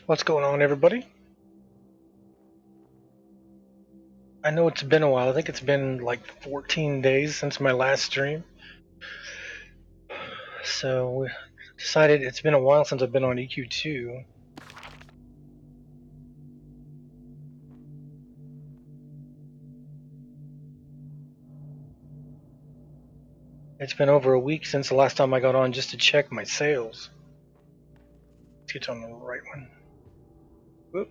What's going on, everybody? I know it's been a while. I think it's been like 14 days since my last stream. So we decided it's been a while since I've been on EQ2. It's been over a week since the last time I got on just to check my sales. Let's get on the right one. Whoop.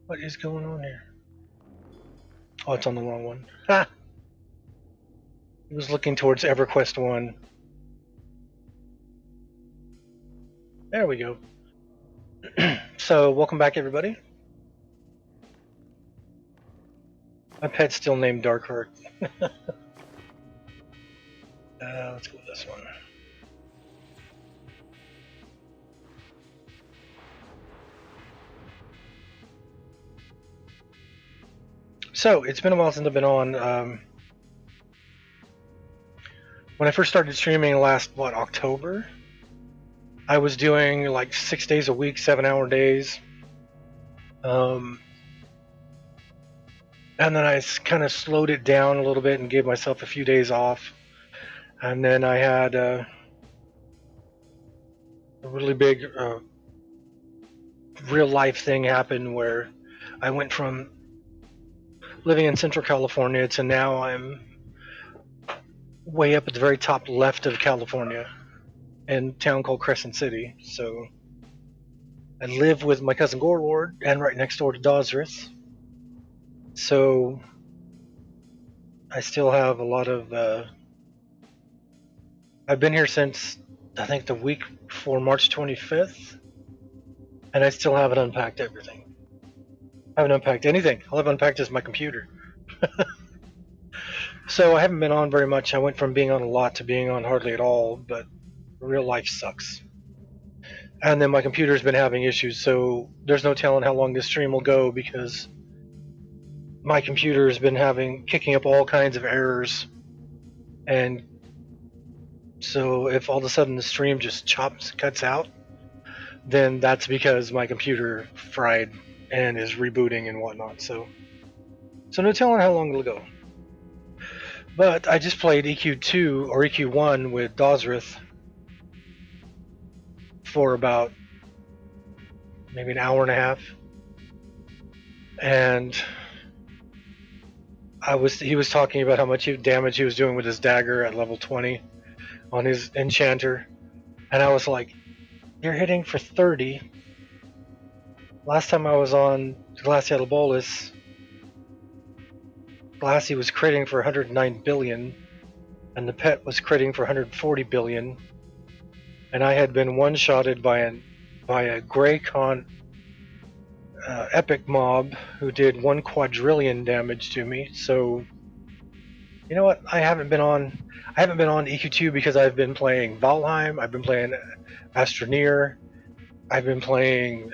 What is going on here? Oh, it's on the wrong one. Ha! It was looking towards Everquest 1. There we go. So, welcome back, everybody. My pet's still named Darkheart. Let's go with this one. So, it's been a while since I've been on. When I first started streaming last, October, I was doing like 6 days a week, 7-hour days. And then I kind of slowed it down a little bit and gave myself a few days off. And then I had a really big real life thing happen where I went from living in Central California to now I'm way up at the very top left of California in a town called Crescent City. So I live with my cousin Gorlord and right next door to Dozrith. So I still have a lot of. I've been here since I think the week before March 25th, and I still haven't unpacked everything. I haven't unpacked anything. All I've unpacked is my computer. So I haven't been on very much. I went from being on a lot to being on hardly at all, but real life sucks. And then my computer's been having issues, so there's no telling how long this stream will go because my computer has been kicking up all kinds of errors. And so if all of a sudden the stream just cuts out, then that's because my computer fried and is rebooting and whatnot. So no telling how long it'll go. But I just played EQ2 or EQ1 with Dozrith for about maybe an hour and a half, and he was talking about how much damage he was doing with his dagger at level 20 on his enchanter, and I was like, "You're hitting for 30." Last time I was on Glacial Bolus, Glassy was critting for 109 billion, and the pet was critting for 140 billion, and I had been one-shotted by a Greycon epic mob who did 1 quadrillion damage to me. So, you know what? I haven't been on EQ2 because I've been playing Valheim, I've been playing Astroneer, I've been playing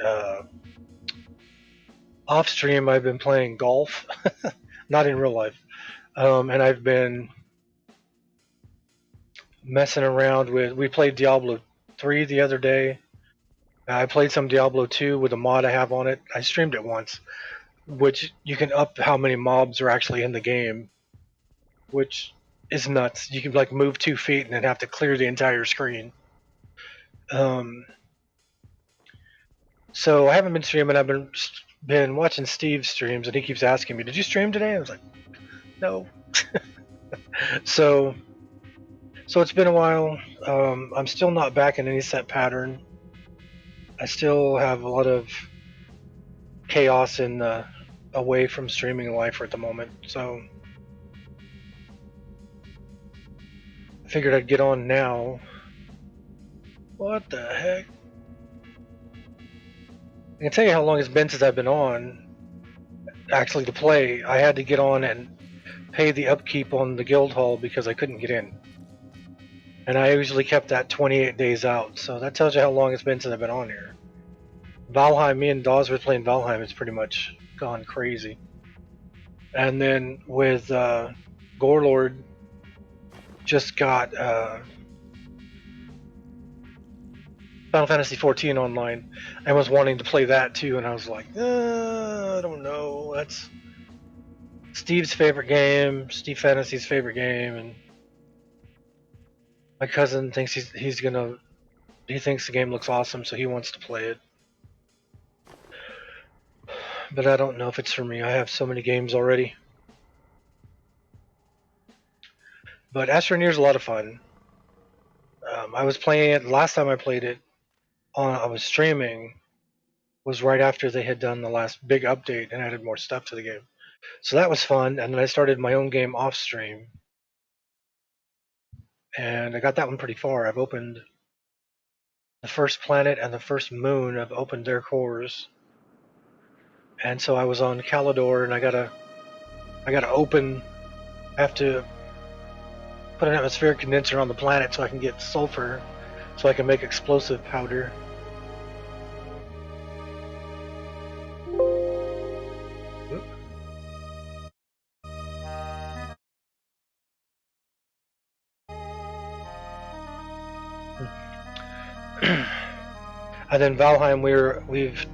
off stream. I've been playing golf, not in real life, and I've been messing around with. We played Diablo 3 the other day. I played some Diablo 2 with a mod I have on it. I streamed it once, which you can up how many mobs are actually in the game, which is nuts. You can like move 2 feet and then have to clear the entire screen. So I haven't been streaming. I've been watching Steve's streams, and he keeps asking me, "Did you stream today?" I was like, "No." So it's been a while. I'm still not back in any set pattern. I still have a lot of chaos away from streaming life at the moment. So I figured I'd get on now. What the heck? I can tell you how long it's been since I've been on. Actually, to play, I had to get on and pay the upkeep on the guild hall because I couldn't get in. And I usually kept that 28 days out, so that tells you how long it's been since I've been on here. Valheim, me and Dawes were playing Valheim, it's pretty much gone crazy. And then with Gorelord just got Final Fantasy 14 online and was wanting to play that too, and I was like, I don't know. That's Steve's favorite game, Steve Fantasy's favorite game, and my cousin thinks he thinks the game looks awesome, so he wants to play it. But I don't know if it's for me. I have so many games already. But Astroneer is a lot of fun. I was playing it last time I played it. I was streaming. Was right after they had done the last big update and added more stuff to the game. So that was fun. And then I started my own game off stream, and I got that one pretty far. I've opened the first planet and the first moon. I've opened their cores, and so I was on Calidor, and I gotta open. I have to put an atmospheric condenser on the planet so I can get sulfur, so I can make explosive powder. And then Valheim, we've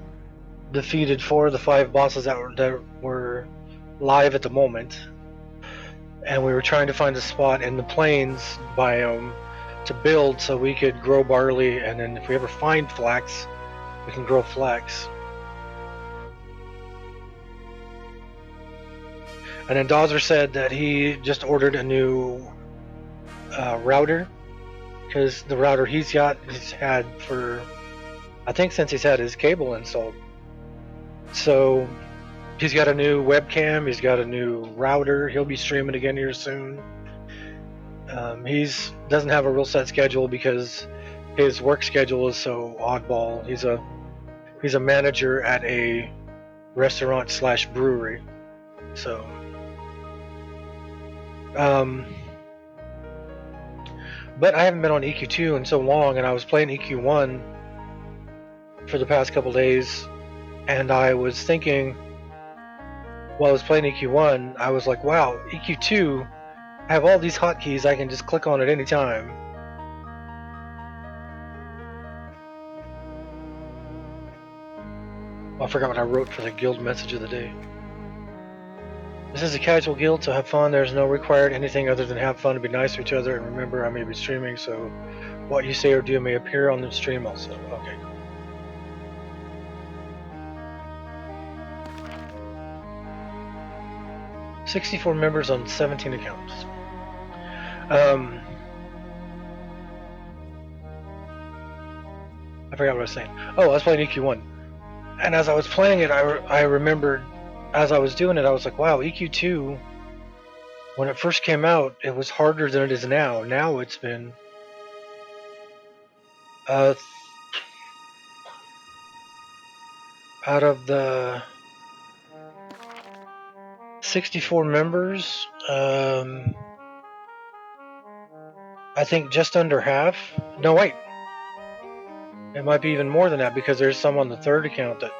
defeated 4 of the 5 bosses that were live at the moment, and we were trying to find a spot in the plains biome to build so we could grow barley, and then if we ever find flax, we can grow flax. And then Dawser said that he just ordered a new router, because the router he's had for, I think, since he's had his cable installed. So he's got a new webcam, he's got a new router, he'll be streaming again here soon. He's doesn't have a real set schedule because his work schedule is so oddball. He's a manager at a restaurant / brewery. So but I haven't been on EQ2 in so long, and I was playing EQ1 for the past couple days, and I was thinking while I was playing EQ1, I was like, wow, EQ2, I have all these hotkeys I can just click on at any time. Oh, I forgot what I wrote for the guild message of the day. This is a casual guild, so have fun. There's no required anything other than have fun and be nice to each other. And remember, I may be streaming, so what you say or do may appear on the stream also. Okay, cool. $64 members on 17 accounts. I forgot what I was saying. Oh, I was playing EQ1. And as I was playing it, I remembered, as I was doing it, I was like, wow, EQ2, when it first came out, it was harder than it is now. Now it's been out of the 64 members, I think just under half. No, wait. It might be even more than that because there's some on the third account that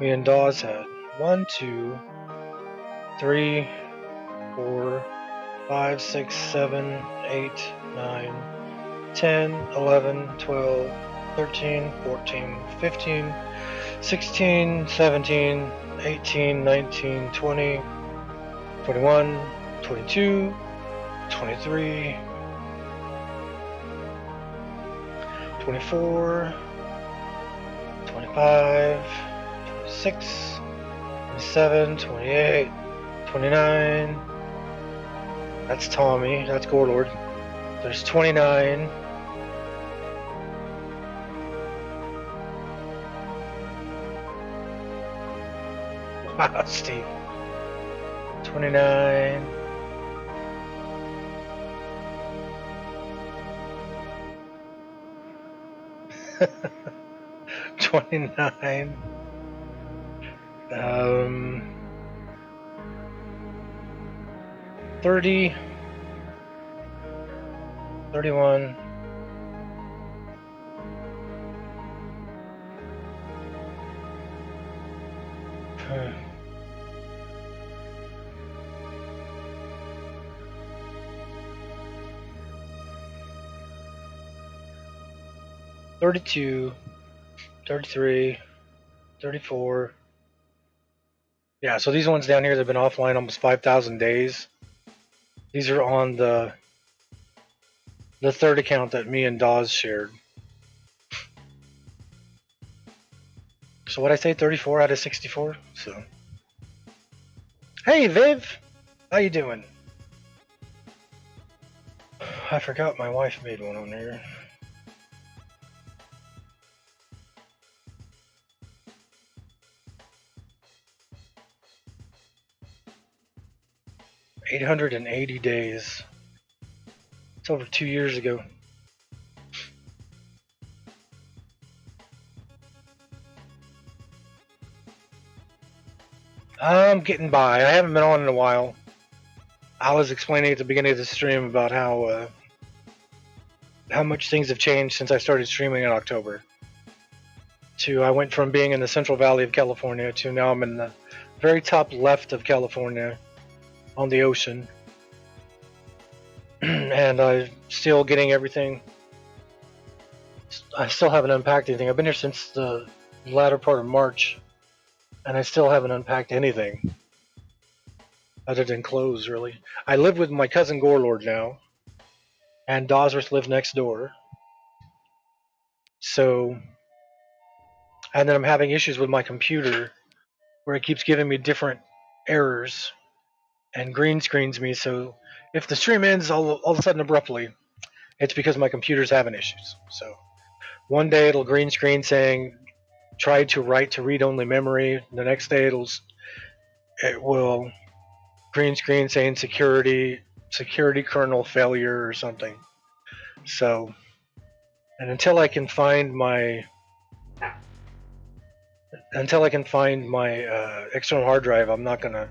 me and Dawes had. 1, 2, 3, 4, 5, 6, 7, 8, 9, 10, 11, 12, 13, 14, 15, 16, 17, 18, 19, 20, 21, 22, 23, 24, 25, 26, 27, 28, 29. That's Tommy. That's Gorelord. There's 29. Wow, Steve. 29. 29. 30. 31. 32, 33, 34. Yeah, so these ones down here that have been offline almost 5,000 days. These are on the third account that me and Dawes shared. So what I say, 34 out of 64. So, hey Viv, how you doing? I forgot my wife made one on there. $880 days. It's over 2 years ago. I'm getting by. I haven't been on in a while. I was explaining at the beginning of the stream about how much things have changed since I started streaming in October. I went from being in the Central Valley of California to now I'm in the very top left of California on the ocean. And I'm still getting everything. I still haven't unpacked anything. I've been here since the latter part of March, and I still haven't unpacked anything other than clothes, really. I live with my cousin Gorlord now, and Dosworth live next door. So, and then I'm having issues with my computer where it keeps giving me different errors and green screens me. So, if the stream ends all of a sudden abruptly, it's because my computer's having issues. So, one day it'll green screen saying try to write to read-only memory. The next day it will green screen saying security kernel failure or something. So, and until I can find my external hard drive, I'm not gonna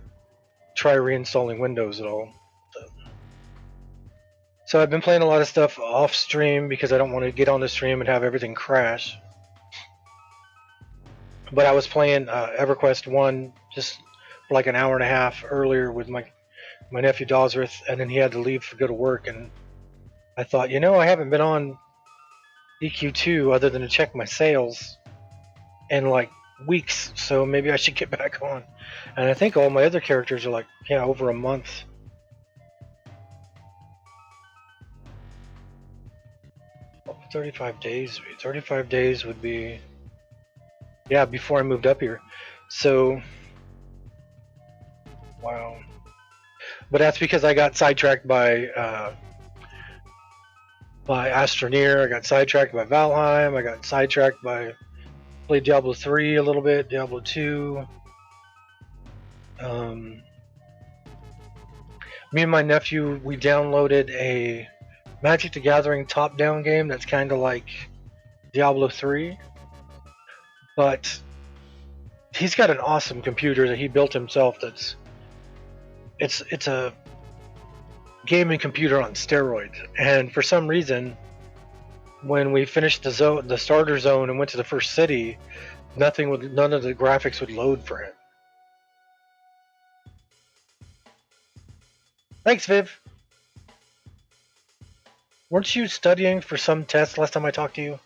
try reinstalling Windows at all. So I've been playing a lot of stuff off stream because I don't want to get on the stream and have everything crash. But I was playing Everquest 1 just for like an hour and a half earlier with my nephew Dosworth, and then he had to leave to go to work. And I thought, I haven't been on EQ2 other than to check my sales in like weeks, so maybe I should get back on. And I think all my other characters are like, over a month. What would 35 days be? 35 days would be, before I moved up here. So, wow. But that's because I got sidetracked by Astroneer. I got sidetracked by Valheim. I got sidetracked by played Diablo 3 a little bit, Diablo 2. Me and my nephew, we downloaded a Magic the Gathering top-down game that's kind of like Diablo 3, but he's got an awesome computer that he built himself. It's a gaming computer on steroids, and for some reason, when we finished the starter zone and went to the first city, none of the graphics would load for him. Thanks, Viv. Weren't you studying for some test last time I talked to you?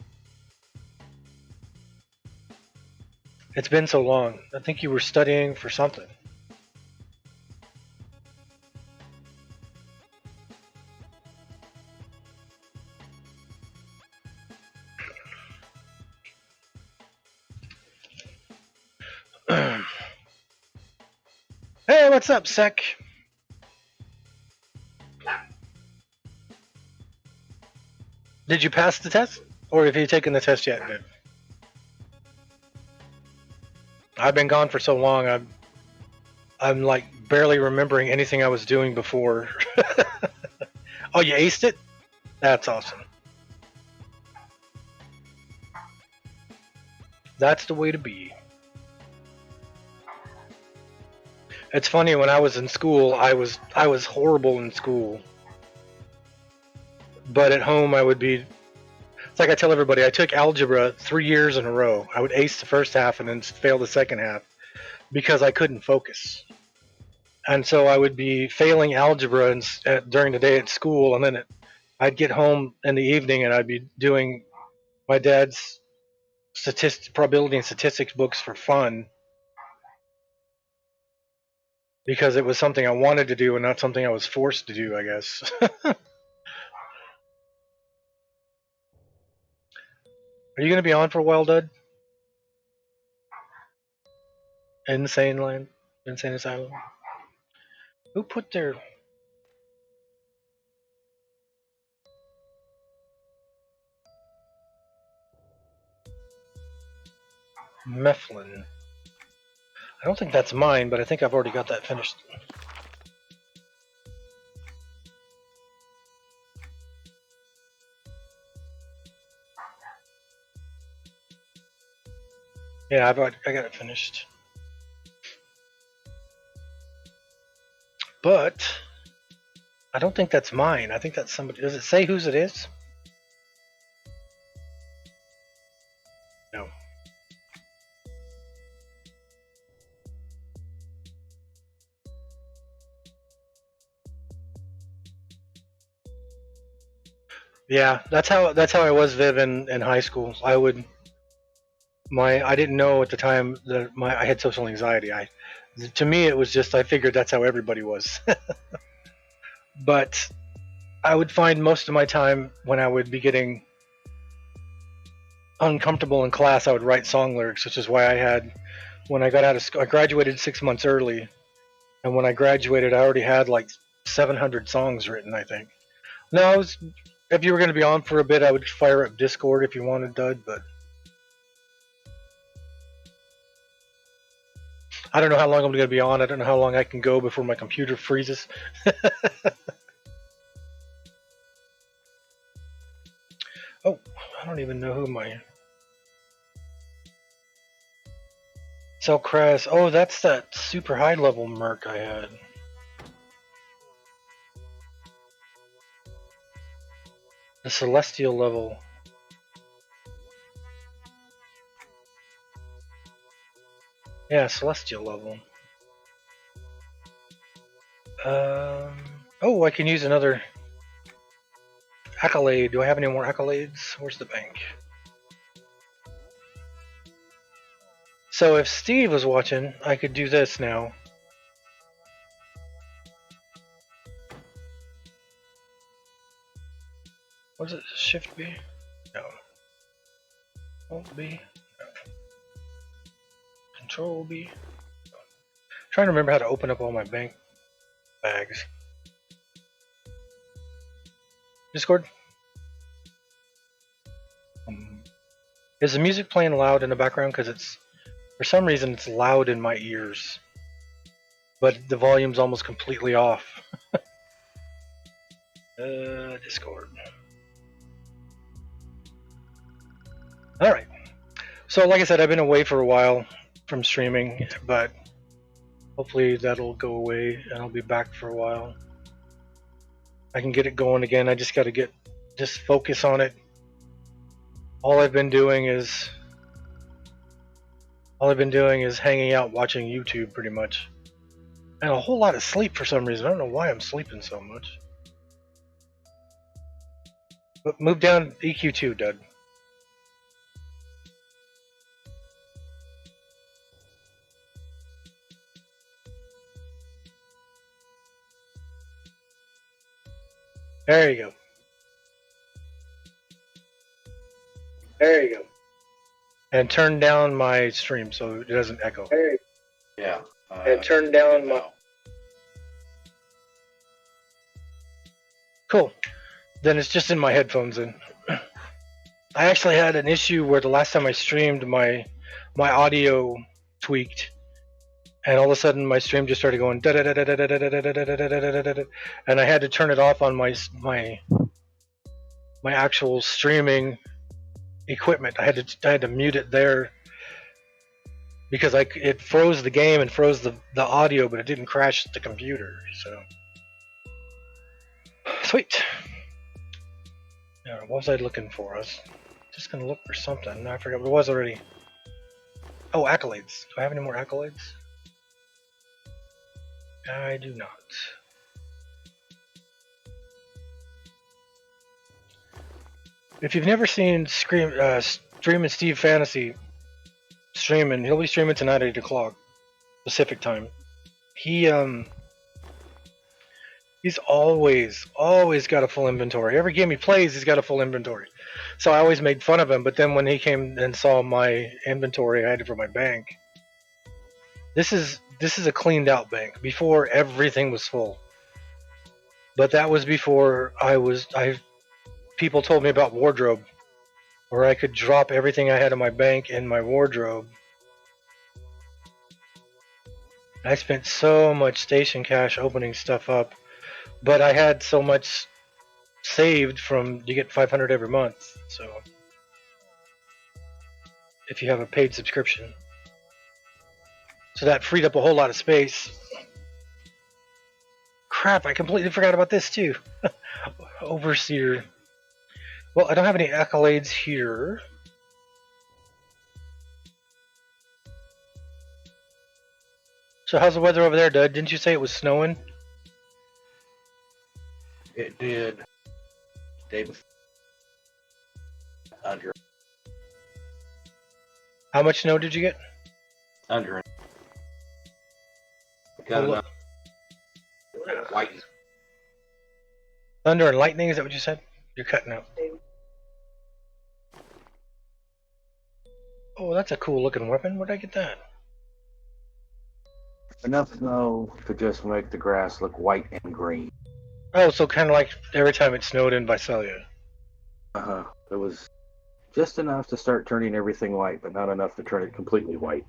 It's been so long. I think you were studying for something. Hey, what's up, Sec? Did you pass the test? Or have you taken the test yet, Viv? I've been gone for so long, I'm like barely remembering anything I was doing before. Oh, you aced it? That's awesome. That's the way to be. It's funny, when I was in school, I was horrible in school. But at home I would be, it's like I tell everybody, I took algebra 3 years in a row. I would ace the first half and then fail the second half because I couldn't focus. And so I would be failing algebra during the day at school, and then I'd get home in the evening and I'd be doing my dad's probability and statistics books for fun because it was something I wanted to do and not something I was forced to do, I guess. Are you going to be on for a while, Dud? Insane Land? Insane Asylum? Who put their... Mifflin? I don't think that's mine, but I think I've already got that finished. Yeah, I got it finished. But I don't think that's mine. I think that's somebody. Does it say whose it is? No. Yeah, that's how I was, Viv, in high school. I didn't know at the time that I had social anxiety. To me it was just I figured that's how everybody was. But I would find most of my time when I would be getting uncomfortable in class, I would write song lyrics, which is why when I got out of school, I graduated 6 months early, and when I graduated, I already had like 700 songs written, I think. No, if you were going to be on for a bit, I would fire up Discord if you wanted, Dud, but I don't know how long I'm going to be on. I don't know how long I can go before my computer freezes. Oh, I don't even know who my... Cell Oh, that's that super high level merc I had. The Celestial level. Yeah, Celestial level. Oh, I can use another accolade. Do I have any more accolades? Where's the bank? So if Steve was watching, I could do this now. Was it Shift B? No. Alt B? No. Control B? No. I'm trying to remember how to open up all my bank bags. Discord? Is the music playing loud in the background? Because for some reason, it's loud in my ears. But the volume's almost completely off. Discord. Alright. So, like I said, I've been away for a while from streaming, but hopefully that'll go away and I'll be back for a while. I can get it going again. I just got to just focus on it. All I've been doing is hanging out watching YouTube pretty much. And a whole lot of sleep for some reason. I don't know why I'm sleeping so much. But move down EQ2, Dud. There you go. There you go. And turn down my stream so it doesn't echo. Yeah. And turn down my... Cool. Then it's just in my headphones then. I actually had an issue where the last time I streamed, my audio tweaked, and all of a sudden my stream just started going da da da da da da da da da da da, and I had to turn it off on my actual streaming equipment. I had to mute it there because it froze the game and froze the audio, but it didn't crash the computer. So sweet. Now, what was I looking for? I was just gonna look for something. I forgot what it was already. Oh, accolades. Do I have any more accolades? I do not. If you've never seen Stream and Steve Fantasy streaming, he'll be streaming tonight at 8 o'clock Pacific time. He's always got a full inventory. Every game he plays, he's got a full inventory. So I always made fun of him, but then when he came and saw my inventory I had for my bank, this is a cleaned out bank. Before everything was full. But that was before people told me about wardrobe, where I could drop everything I had in my bank in my wardrobe. I spent so much station cash opening stuff up, but I had so much saved from you get 500 every month. So if you have a paid subscription, so that freed up a whole lot of space. Crap! I completely forgot about this too. Overseer. Well, I don't have any accolades here. So how's the weather over there, Dud? Didn't you say it was snowing? It did. Day before. Under. How much snow did you get? Under. Got enough. White. Thunder and lightning, is that what you said? You're cutting out. Oh, that's a cool looking weapon. Where'd I get that? Enough snow to just make the grass look white and green. Oh, so kind of like every time it snowed in Visalia. It was just enough to start turning everything white, but not enough to turn it completely white.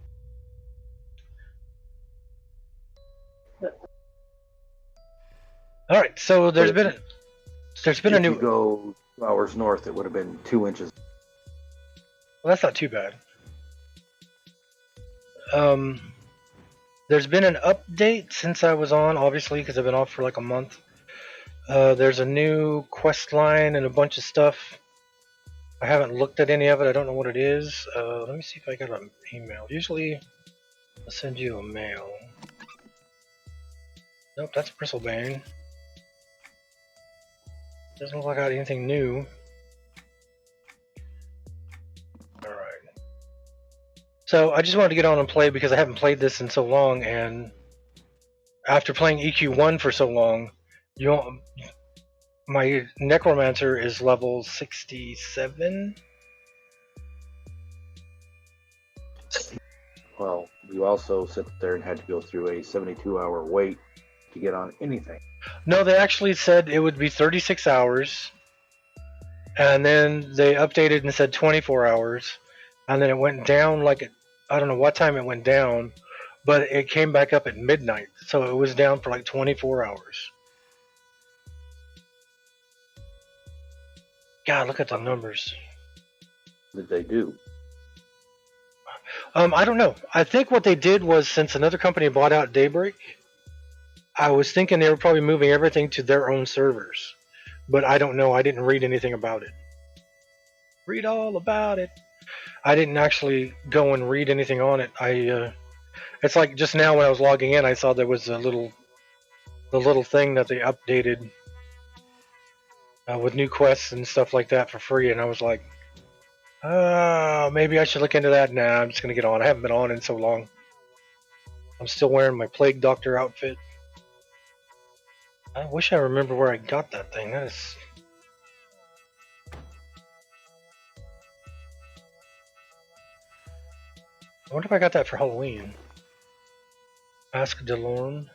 All right, so there's been a new. If you go 2 hours north, it would have been 2 inches. Well, that's not too bad. There's been an update since I was on, obviously, because I've been off for like a month. There's a new quest line and a bunch of stuff. I haven't looked at any of it. I don't know what it is. Let me see if I got an email. Usually, I'll send you a mail. Nope, that's Bristlebane. Doesn't look like I got anything new. Alright. So I just wanted to get on and play because I haven't played this in so long, and after playing EQ1 for so long, my Necromancer is level 67. Well, you also sat there and had to go through a 72-hour wait to get on anything. No, they actually said it would be 36 hours, and then they updated and said 24 hours, and then it went down I don't know what time it went down, but it came back up at midnight, so it was down for like 24 hours. God, look at the numbers. What did they do? I don't know. I think what they did was, since another company bought out Daybreak, I was thinking they were probably moving everything to their own servers. But I don't know. I didn't read anything about it. Read all about it. I didn't actually go and read anything on it. It's like just now when I was logging in, I saw there was the little thing that they updated with new quests and stuff like that for free, and I was like, maybe I should look into that. Nah, I'm just gonna get on. I haven't been on in so long. I'm still wearing my Plague Doctor outfit. I wish I remember where I got that thing. That is. I wonder if I got that for Halloween. Ask DeLorme.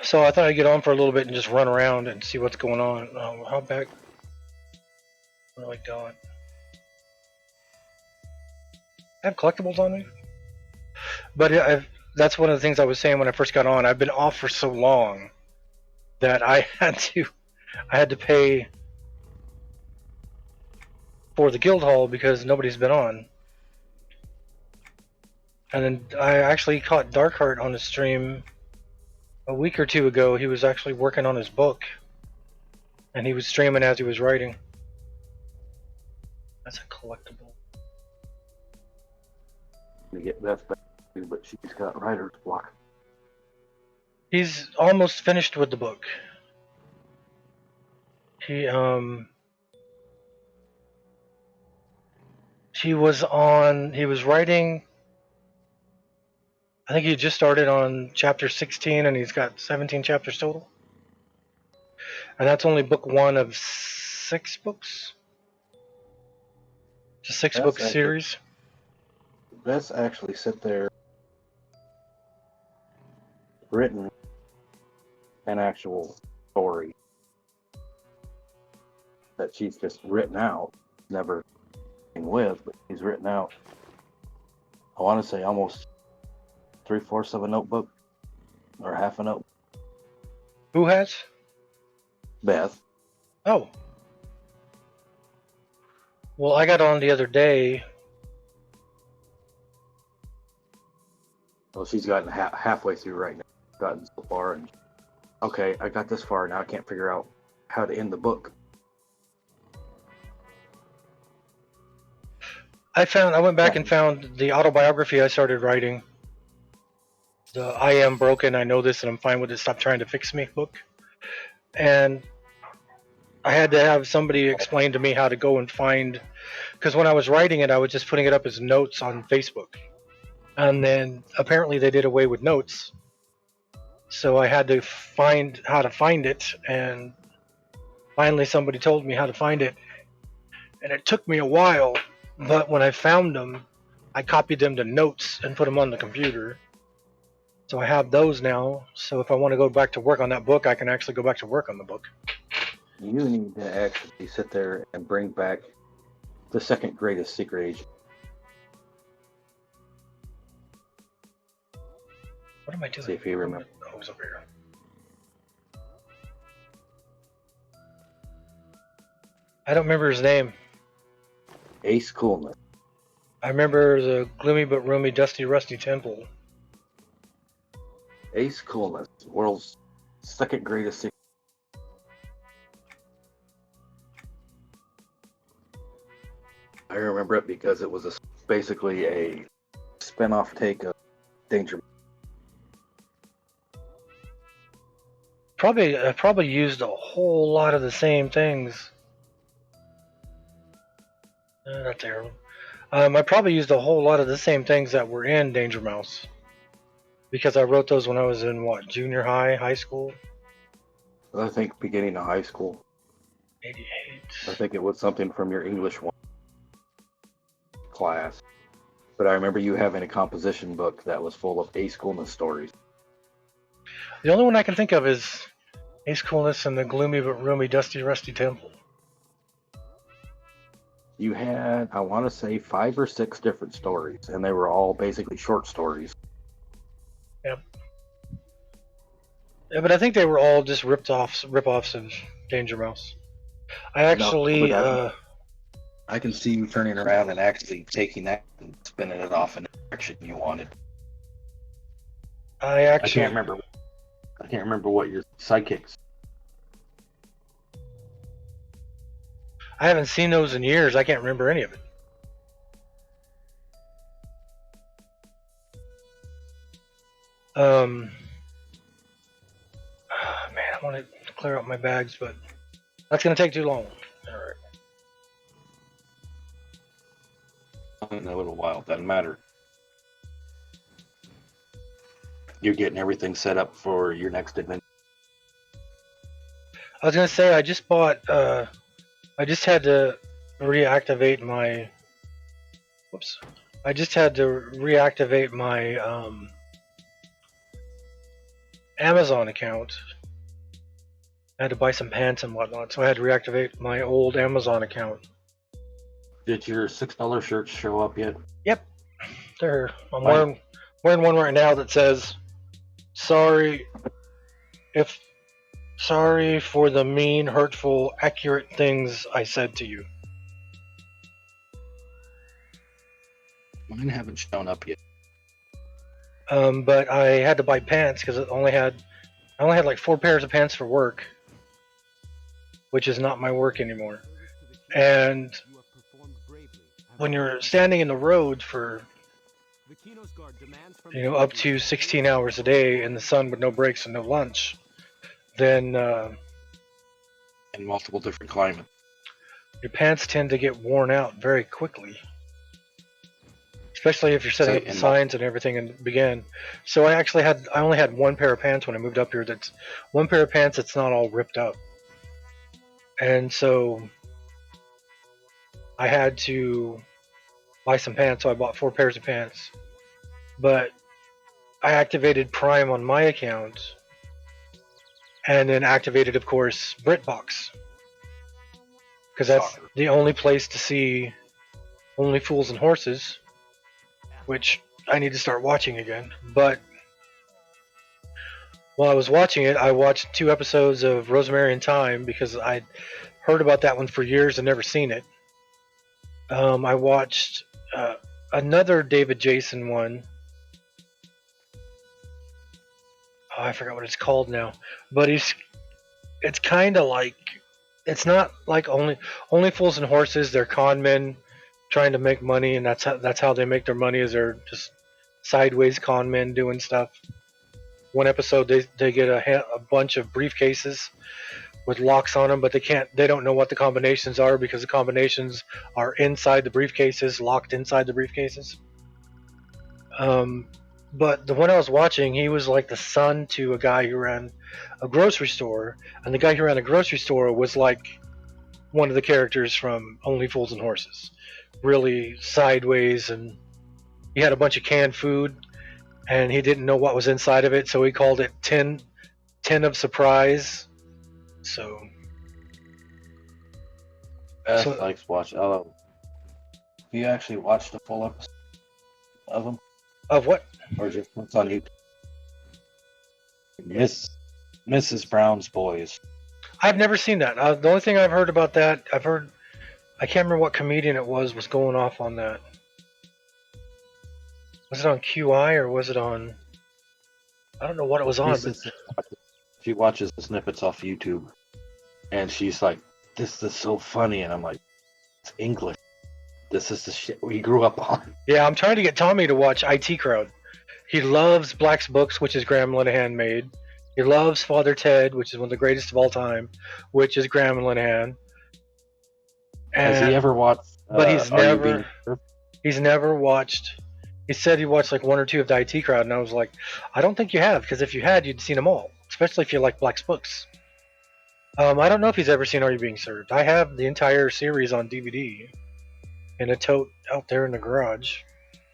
So I thought I'd get on for a little bit and just run around and see what's going on. How back? What do I got? I have collectibles on me, but that's one of the things I was saying when I first got on. I've been off for so long that I had to pay for the guild hall because nobody's been on. And then I actually caught Darkheart on the stream a week or two ago. He was actually working on his book, and he was streaming as he was writing. That's a collectible. To get Beth back, but she's got writer's block. He's almost finished with the book. He was writing, I think he just started on chapter 16 and he's got 17 chapters total. And that's only book 1 of 6 books. It's a 6-book series. Beth's actually sit there written an actual story that she's just written out, never with, but she's written out, I want to say almost 3/4 of a notebook or half a note. Who has? Beth. Oh. Well, I got on the other day. Well, she's gotten halfway through right now. Gotten so far, and okay, I got this far. Now I can't figure out how to end the book. I went back and found the autobiography I started writing. The I Am Broken, I Know This, and I'm Fine With It, Stop Trying to Fix Me book. And I had to have somebody explain to me how to go and find, because when I was writing it, I was just putting it up as notes on Facebook. And then apparently they did away with notes. So I had to find how to find it, and finally somebody told me how to find it. And it took me a while, but when I found them, I copied them to notes and put them on the computer. So I have those now, so if I want to go back to work on that book, I can actually go back to work on the book. You need to actually sit there and bring back the second greatest secret agent. What am I doing? See if you remember. Oh, it's over here. I don't remember his name. Ace Coolness. I remember the gloomy but roomy, dusty, rusty temple. Ace Coolness, world's second greatest secret. I remember it because it was basically a spin-off take of Danger. I probably used a whole lot of the same things. Not terrible. I probably used a whole lot of the same things that were in Danger Mouse. Because I wrote those when I was in, junior high, high school? I think beginning of high school. 88. I think it was something from your English one class. But I remember you having a composition book that was full of Ace Coolness stories. The only one I can think of is Ace Coolness and the gloomy but roomy, dusty, rusty temple. You had, I want to say, 5 or 6 different stories, and they were all basically short stories. Yep. Yeah, but I think they were all just rip-offs of Danger Mouse. I actually... I can see you turning around and actually taking that and spinning it off in the direction you wanted. I can't remember what your sidekicks. I haven't seen those in years. I can't remember any of it. Man, I want to clear out my bags, but that's going to take too long. All right. In a little while, doesn't matter. You're getting everything set up for your next adventure. I was going to say, I just bought, I just had to reactivate my, Amazon account. I had to buy some pants and whatnot, so I had to reactivate my old Amazon account. Did your $6 shirts show up yet? Yep, they're. I'm wearing one right now that says, "Sorry for the mean, hurtful, accurate things I said to you." Mine haven't shown up yet. But I had to buy pants because I only had like 4 pairs of pants for work. which is not my work anymore. And when you're standing in the road for up to 16 hours a day in the sun with no breaks and no lunch, then In multiple different climates. your pants tend to get worn out very quickly, especially if you're setting Say up the in signs and everything and begin. So I only had one pair of pants when I moved up here. That's one pair of pants that's not all ripped up, and so I had to buy some pants. So I bought 4 pairs of pants, but I activated Prime on my account, and then activated, of course, BritBox, because that's Shocker. the only place to see Only Fools and Horses, which I need to start watching again. But while I was watching it, I watched 2 episodes of Rosemary and Thyme because I'd heard about that one for years and never seen it. I watched another David Jason one. Oh, I forgot what it's called now, but it's kind of like, it's not like Only Fools and Horses. They're con men trying to make money, and that's how they make their money. Is they're just sideways con men doing stuff. One episode they get a bunch of briefcases with locks on them, but they don't know what the combinations are because the combinations are inside the briefcases, locked inside the briefcases. But the one I was watching, he was like the son to a guy who ran a grocery store, and the guy who ran a grocery store was like one of the characters from Only Fools and Horses, really sideways, and he had a bunch of canned food, and he didn't know what was inside of it, so he called it tin of surprise. So, Beth so likes watch. Although, you actually watched the full episode of them, of what? or just what's on YouTube? Mrs. Brown's Boys. I've never seen that. The only thing I've heard about that, I can't remember what comedian it was going off on that. Was it on QI or was it on? I don't know what it was She on, but sits she watches the snippets off YouTube, and she's like, "This is so funny," and I'm like, "It's English. This is the shit we grew up on." yeah, I'm trying to get Tommy to watch IT Crowd. He loves Black's Books, which is Graham Linehan made. He loves Father Ted, which is one of the greatest of all time, which is Graham Linehan. Has he And ever watched? but he's Are You Being never Served? he's never watched. He said he watched like 1 or 2 of the IT Crowd, and I was like, I don't think you have, because if you had, you'd seen them all, especially if you like Black's Books. I don't know if he's ever seen Are You Being Served. I have the entire series on DVD in a tote out there in the garage.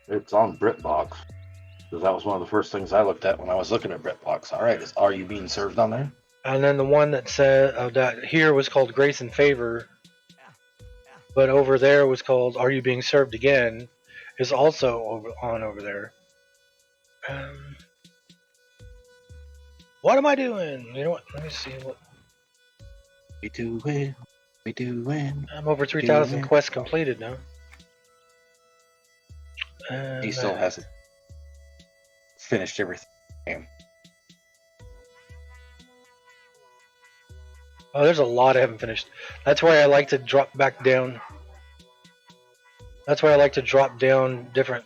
It's on BritBox. Because that was one of the first things I looked at when I was looking at BritBox. All right, is Are You Being Served on there? And then the one that said that here was called Grace and Favor, but over there was called Are You Being Served Again, is also over there. What am I doing? You know what? Let me see. We do win. We do win. I'm over 3,000 quests completed now. He still hasn't finished everything. Oh, there's a lot I haven't finished. That's why I like to drop back down. That's why I like to drop down different.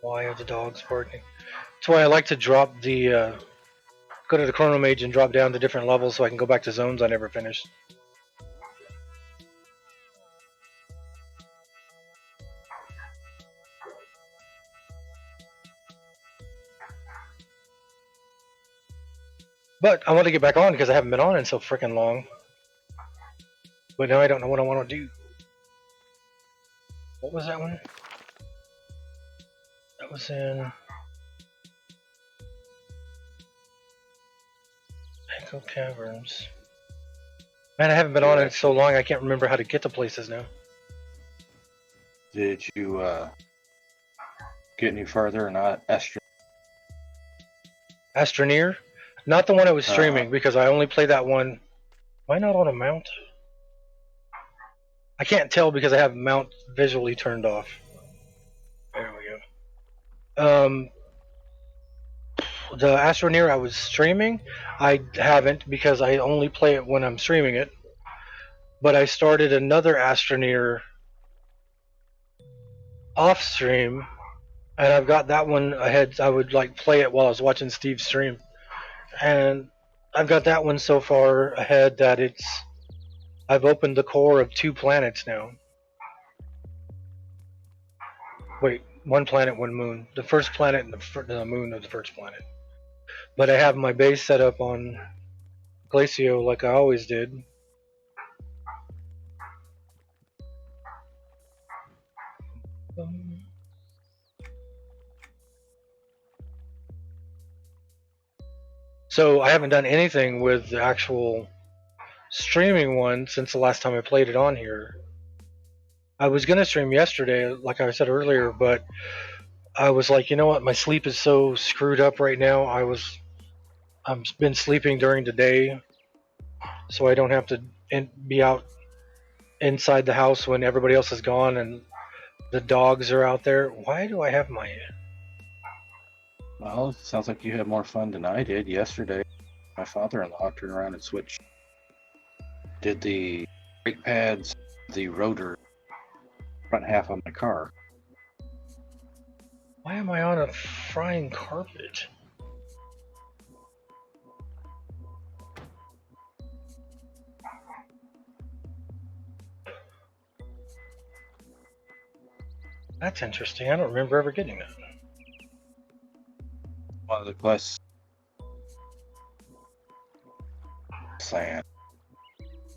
Why are the dogs barking? That's why I like to drop the. Go to the Chrono Mage and drop down to different levels so I can go back to zones I never finished. But I want to get back on because I haven't been on in so freaking long. But now I don't know what I want to do. What was that one? That was in Echo Caverns. Man, I haven't been on it so long I can't remember how to get to places now. Did you get any further or not? Astroneer? Not the one I was streaming because I only play that one. Am I not on a mount? I can't tell because I have mount visually turned off. There we go. The Astroneer I was streaming, I haven't because I only play it when I'm streaming it. But I started another Astroneer off stream, and I've got that one ahead. I would like play it while I was watching Steve's stream, and I've got that one so far ahead that I've opened the core of 2 planets now. Wait, 1 planet, 1 moon. The first planet and the moon of the first planet. But I have my base set up on Glacio like I always did. Um, so I haven't done anything with the actual streaming one since the last time I played it on here. I was gonna stream yesterday, like I said earlier, but I was like, you know what, my sleep is so screwed up right now. I've been sleeping during the day, so I don't have to be out inside the house when everybody else is gone and the dogs are out there. Why do I have my? Well, it sounds like you had more fun than I did yesterday. My father-in-law turned around and did the brake pads, the rotor, front half of my car. Why am I on a frying carpet? That's interesting. I don't remember ever getting that. One of the quests. Sand.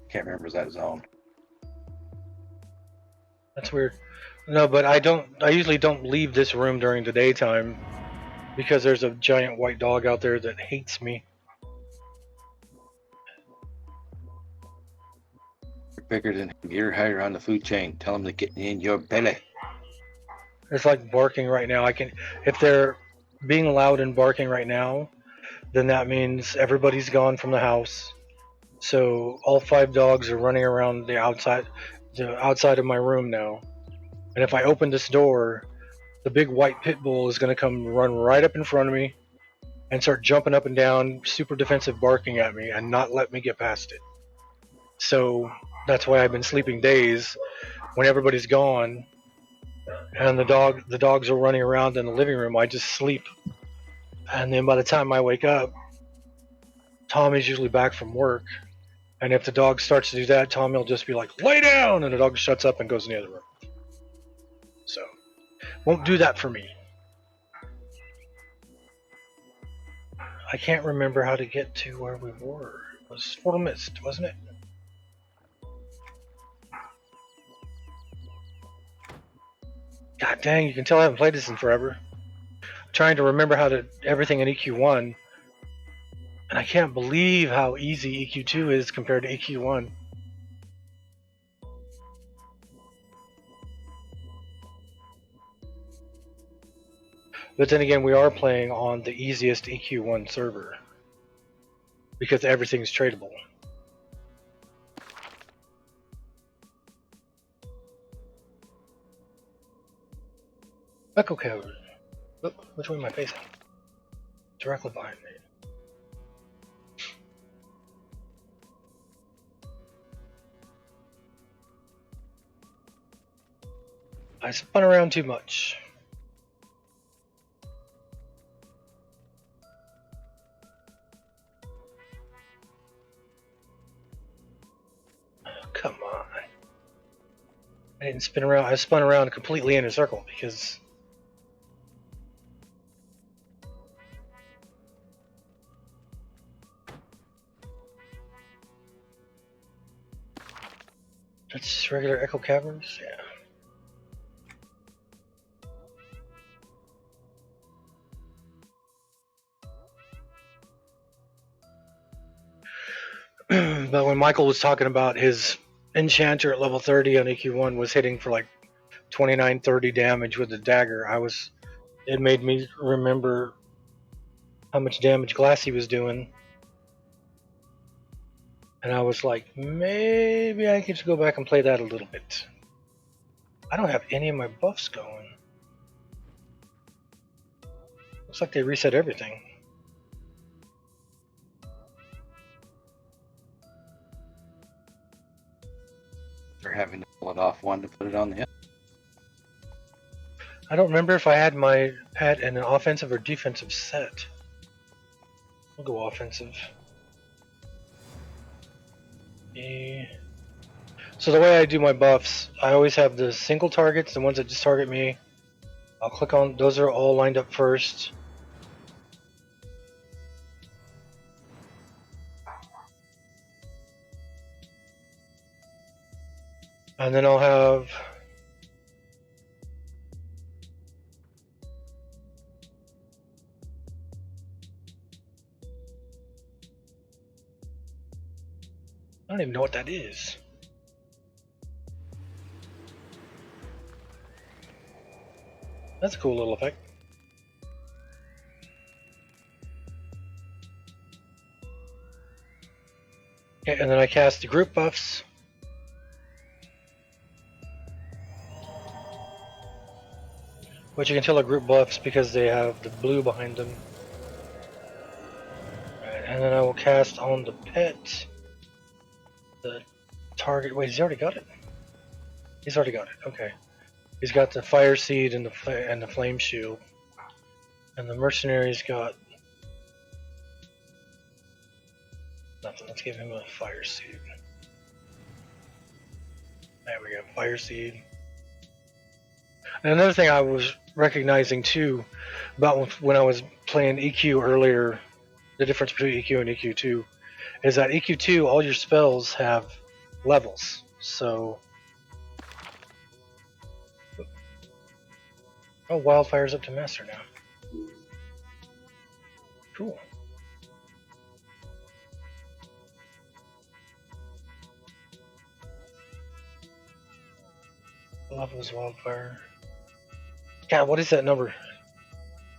Can't remember that zone. That's weird. No, but I usually don't leave this room during the daytime because there's a giant white dog out there that hates me. You're bigger than him. You're higher on the food chain. Tell him to get in your belly. It's like barking right now. If they're being loud and barking right now, then that means everybody's gone from the house. So all 5 dogs are running around the outside of my room now. And if I open this door, the big white pit bull is going to come run right up in front of me and start jumping up and down, super defensive, barking at me, and not let me get past it. So that's why I've been sleeping days when everybody's gone, and the dogs are running around in the living room. I just sleep, and then by the time I wake up, Tommy's usually back from work. And if the dog starts to do that, Tommy will just be like, "Lay down!" And the dog shuts up and goes in the other room. So, won't do that for me. I can't remember how to get to where we were. It was Fort Mist, wasn't it? God dang, you can tell I haven't played this in forever. I'm trying to remember everything in EQ1. And I can't believe how easy EQ2 is compared to EQ1. But then again, we are playing on the easiest EQ1 server because everything's tradable. Echo cover. Look, which way am I facing? Directly behind me. I spun around too much. Come on. I didn't spin around. I spun around completely in a circle because that's just regular echo caverns. Yeah. But when Michael was talking about his enchanter at level 30 on EQ1 was hitting for like 29, 30 damage with the dagger, it made me remember how much damage Glassy was doing. And I was like, maybe I could just go back and play that a little bit. I don't have any of my buffs going. Looks like they reset everything. They're having to pull it off one to put it on the other. I don't remember if I had my pet in an offensive or defensive set. We'll go offensive. So the way I do my buffs, I always have the single targets, the ones that just target me. I'll click on, those are all lined up first. And then I'll have I don't even know what that is. That's a cool little effect. Okay, and then I cast the group buffs. Which you can tell are group buffs because they have the blue behind them. Right, and then I will cast on the pet the target. Wait, he's already got it? He's already got it, okay. He's got the fire seed and the flame shield. And the mercenary's got nothing. Let's give him a fire seed. There we go, fire seed. And another thing I was recognizing too about when I was playing EQ earlier, the difference between EQ and EQ2 is that EQ2, all your spells have levels. So, oh, wildfire's up to master now. Cool. Levels wildfire. God, what is that number?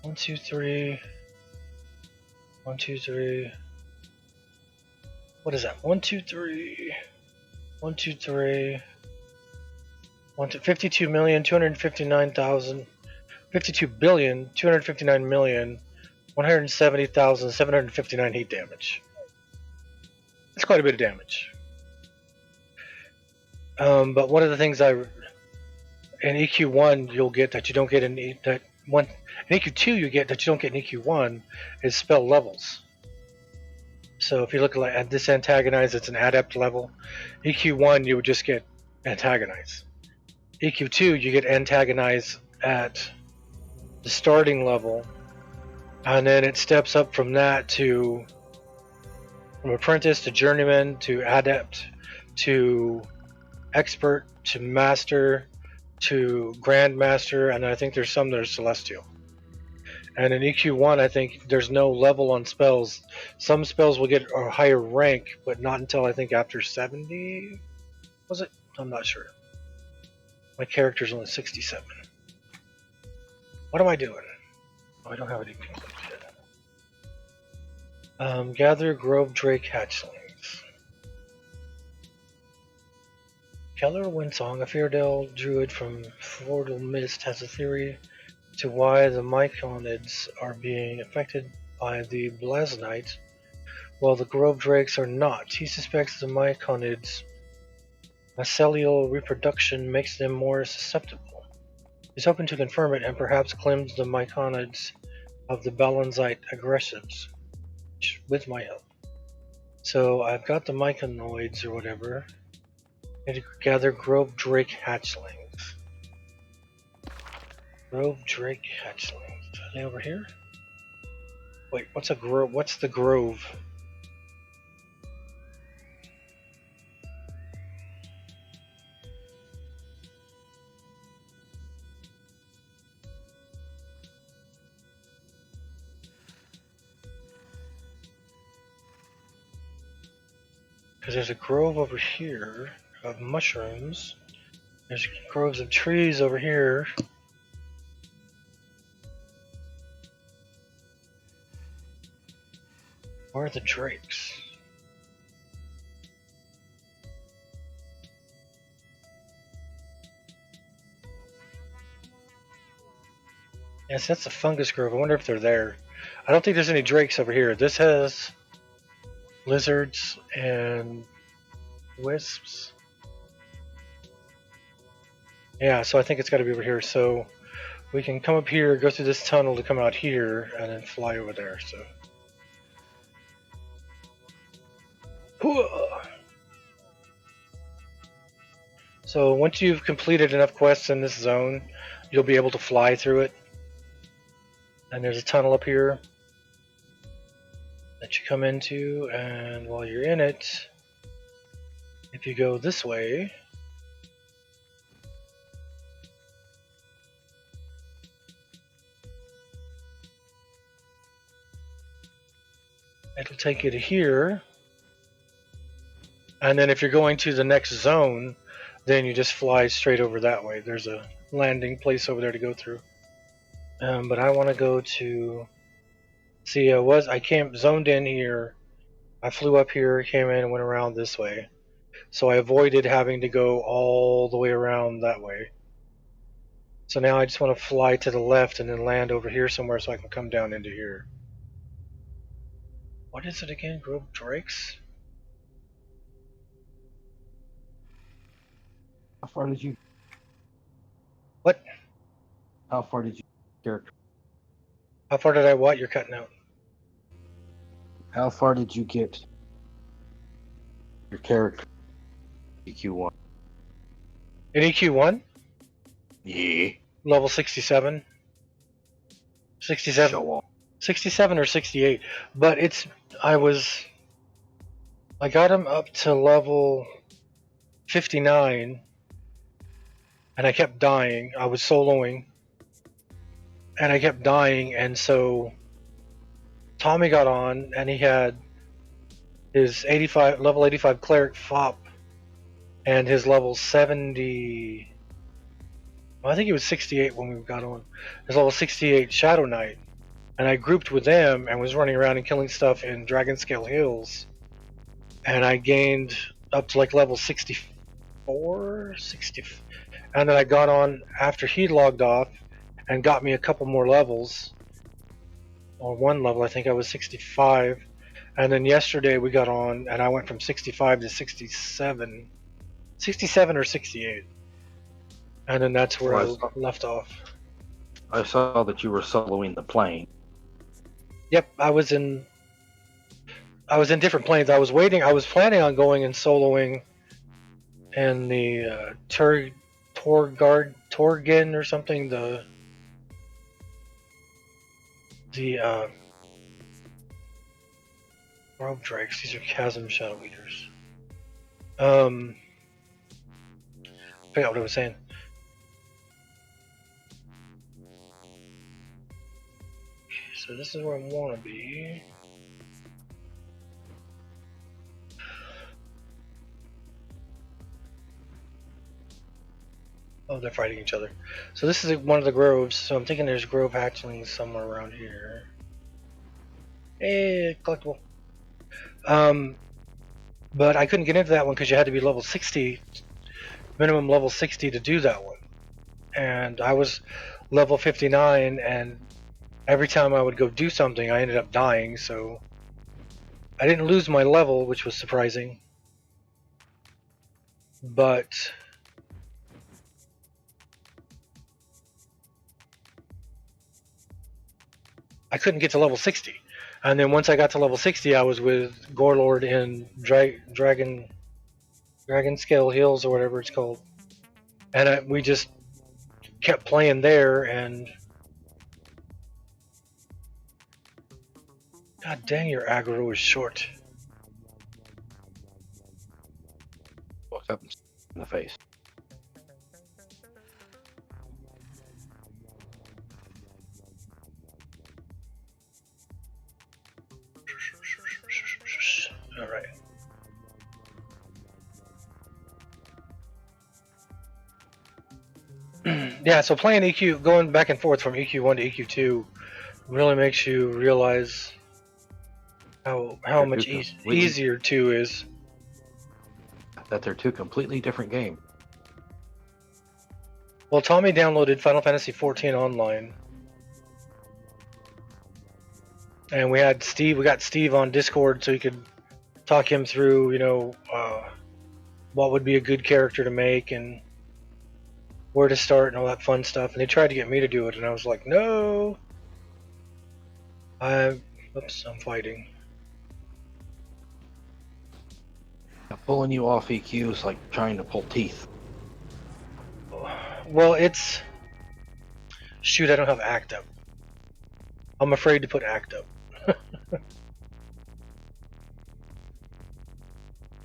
1, 2, 3. 1, 2, 3. What is that? 1, 2, 3. 1, 2, 3. 52,259,000. 52,259,170,759 heat damage. That's quite a bit of damage. But one of the things in EQ1 you'll get that you don't get in EQ2 you get that you don't get in EQ1 is spell levels. So if you look at this antagonize, it's an adept level. EQ1 you would just get antagonize. EQ2 you get antagonize at the starting level, and then it steps up from that from apprentice to journeyman to adept to expert to master to grandmaster, and I think there's some that are celestial. And in EQ1 I think there's no level on spells. Some spells will get a higher rank, but not until I think after 70. Was it? I'm not sure. My character's only 67. What am I doing? Oh, I don't have it even complete yet. Gather Grove Drake hatchlings. Keller Winsong, a Fairdale druid from Fordal Mist, has a theory to why the Myconids are being affected by the Blasnite, while the Grove Drakes are not. He suspects the Myconids' mycelial reproduction makes them more susceptible. He's hoping to confirm it and perhaps cleanse the Myconids of the Balanzite aggressives, with my help. So I've got the Myconoids or whatever. I need to gather Grove Drake hatchlings. Grove Drake hatchlings. Are they over here? Wait, what's a grove? What's the grove? Because there's a grove over here of mushrooms. There's groves of trees over here. Where are the drakes? Yes, that's a fungus grove. I wonder if they're there. I don't think there's any drakes over here. This has lizards and wisps. Yeah, so I think it's got to be over here. So we can come up here, go through this tunnel to come out here, and then fly over there. So. So once you've completed enough quests in this zone, you'll be able to fly through it. And there's a tunnel up here that you come into, and while you're in it, if you go this way, it'll take you to here. And then if you're going to the next zone, then you just fly straight over that way. There's a landing place over there to go through. But I want to go to. See, I came zoned in here. I flew up here, came in, and went around this way. So I avoided having to go all the way around that way. So now I just want to fly to the left and then land over here somewhere so I can come down into here. What is it again? Grove Drakes? How far did you? What? How far did you character? How far did I what? You're cutting out. How far did you get your character? EQ1. In EQ1? Yeah. Level 67. 67. Show off. 67 or 68. But I got him up to level 59 and I kept dying. I was soloing and I kept dying, and so Tommy got on and he had his level 85 cleric fop and his level 70, well, I think he was 68 when we got on, his level 68 Shadow Knight, and I grouped with them and was running around and killing stuff in Dragonscale Hills, and I gained up to like level 64, 60, and then I got on after he logged off and got me a couple more levels, or one level. I think I was 65, and then yesterday we got on and I went from 65 to 67 or 68, and then that's where I left off. I saw that you were soloing the plane. Yep, I was in different planes. I was planning on going and soloing in the Torgin or something, the Rogue Drakes. These are Chasm Shadow Eaters. I forgot what I was saying. Okay, so this is where I want to be. Oh, they're fighting each other. So this is one of the groves. So I'm thinking there's grove hatchlings somewhere around here. Hey, collectible. But I couldn't get into that one because you had to be level 60, minimum level 60 to do that one. And I was level 59, and every time I would go do something, I ended up dying. So I didn't lose my level, which was surprising. But I couldn't get to level 60. And then once I got to level 60, I was with Gorelord in Dragonscale Hills or whatever it's called. And we just kept playing there, and god dang, your aggro is short. Walk up in the face. Alright. Yeah, so playing EQ, going back and forth from EQ1 to EQ2 really makes you realize how much easier 2 is. That they're two completely different games. Well, Tommy downloaded Final Fantasy XIV Online. And we got Steve on Discord so he could talk him through, what would be a good character to make and where to start and all that fun stuff. And they tried to get me to do it, and I was like, no. Oops, I'm fighting. Pulling you off EQ is like trying to pull teeth. Well, it's... Shoot, I don't have ACT up. I'm afraid to put ACT up.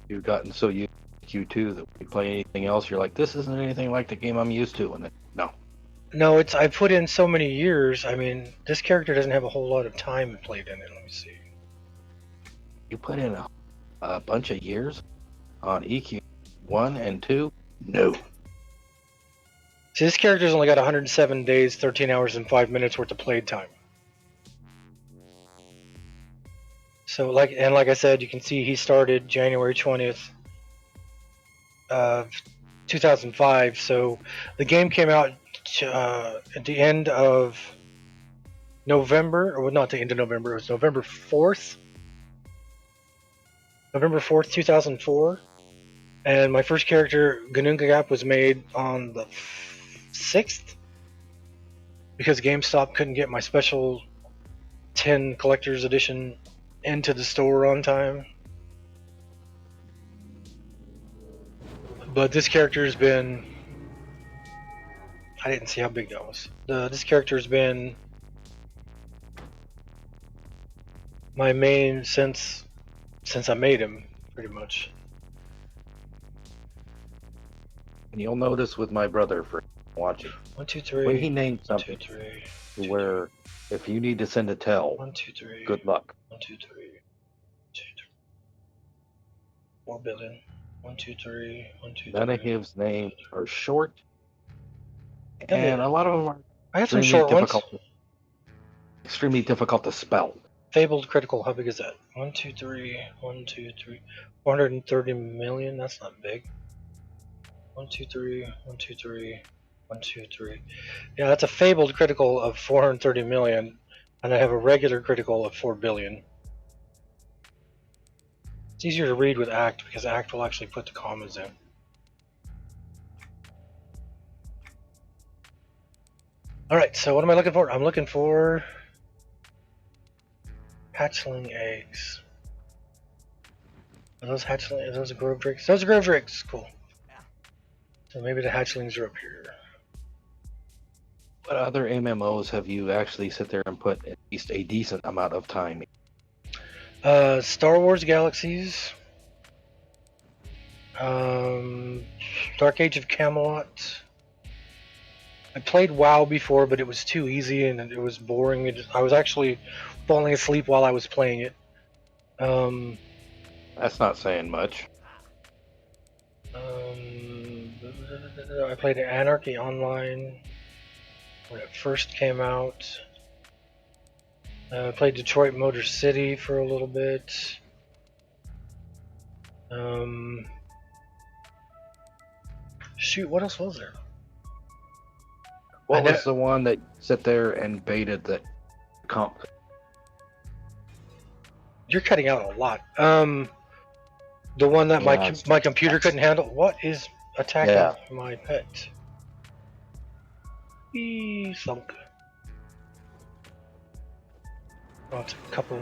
You've gotten so used to EQ2 that when you play anything else, you're like, this isn't anything like the game I'm used to. And then, no. No, it's... I put in so many years. I mean, this character doesn't have a whole lot of time played in it. Let me see. You put in a bunch of years on EQ 1 and 2? No. See, this character's only got 107 days, 13 hours, and 5 minutes worth of played time. So, like I said, you can see he started January 20th of 2005. So, the game came out at the end of November, or not the end of November. It was November 4th. November 4th, 2004. And my first character, Ganungagap, was made on the 6th because GameStop couldn't get my special 10 collector's edition into the store on time. But this character's been... I didn't see how big that was. This character's been my main since I made him, pretty much. And you'll notice with my brother for watching. 1, 2, 3. When he named 1, something 2, 3. to where if you need to send a tell, 1, 2, 3. good luck. 1, 2, 3. 2, 3. 4 billion. 1, 2, 3. 1, 2, 3. None of his names are short, Yeah, and a lot of them are I have some short difficult, ones. extremely difficult to spell. Fabled Critical, how big is that? 1, 2, 3. 1, 2, 3. 430 million, that's not big. 1, 2, 3. 1, 2, 3. 1, 2, 3. Yeah, that's a fabled critical of 430 million, and I have a regular critical of 4 billion. It's easier to read with ACT because ACT will actually put the commas in. Alright, so what am I looking for? I'm looking for hatchling eggs. Are those hatchling? Are those grove drakes? Those are grove drakes. Cool. So maybe the hatchlings are up here. What other MMOs have you actually sit there and put at least a decent amount of time in? Star Wars Galaxies. Dark Age of Camelot. I played WoW before, but it was too easy and it was boring. I was actually falling asleep while I was playing it. That's not saying much. I played Anarchy Online when it first came out. I played Detroit Motor City for a little bit. Shoot, what else was there? What was the one that sit there and baited that comp? You're cutting out a lot. The one that my computer couldn't handle. What is attacking my pet? He sunk. Oh, it's a couple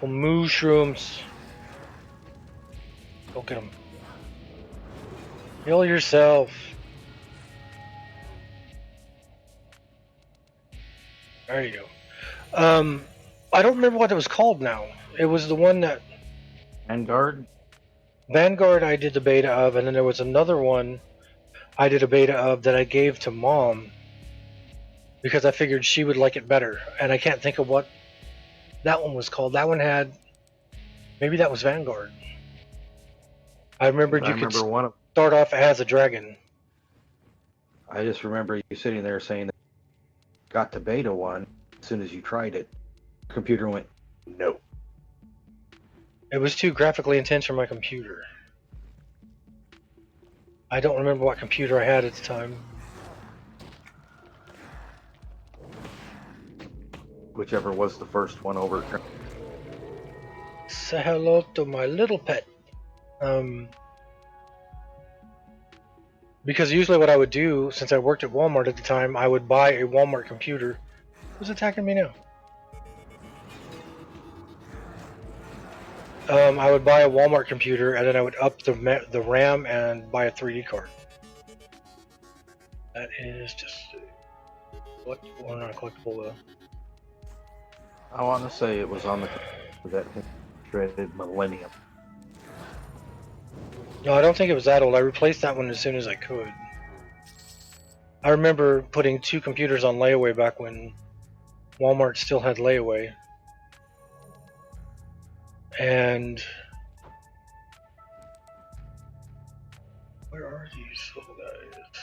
mushrooms. Go get them. Heal yourself. There you go. I don't remember what it was called now. It was the one that... Vanguard? Vanguard I did the beta of, and then there was another one I did a beta of that I gave to Mom because I figured she would like it better. And I can't think of what that one was called. That one had... Maybe that was Vanguard. I remembered you could start off as a dragon. I just remember you sitting there saying that you got to beta one as soon as you tried it. Your computer went, no. It was too graphically intense for my computer. I don't remember what computer I had at the time. Whichever was the first one over. Say hello to my little pet. Because usually what I would do, since I worked at Walmart at the time, I would buy a Walmart computer. Who's attacking me now? I would buy a Walmart computer, and then I would up the RAM and buy a 3D card. That is just collectible or not collectible though. I want to say it was on the that shredded Millennium. No, I don't think it was that old. I replaced that one as soon as I could. I remember putting 2 computers on layaway back when Walmart still had layaway. And where are these little guys?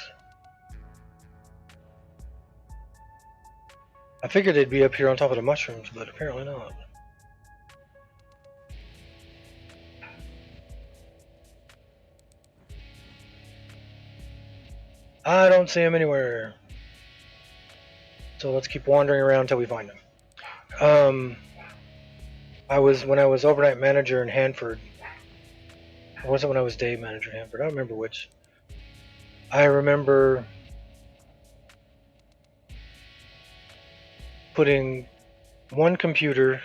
I figured they'd be up here on top of the mushrooms, but apparently not. I don't see them anywhere. So let's keep wandering around until we find them. When I was overnight manager in Hanford, or was it when I was day manager in Hanford? I don't remember which. I remember putting one computer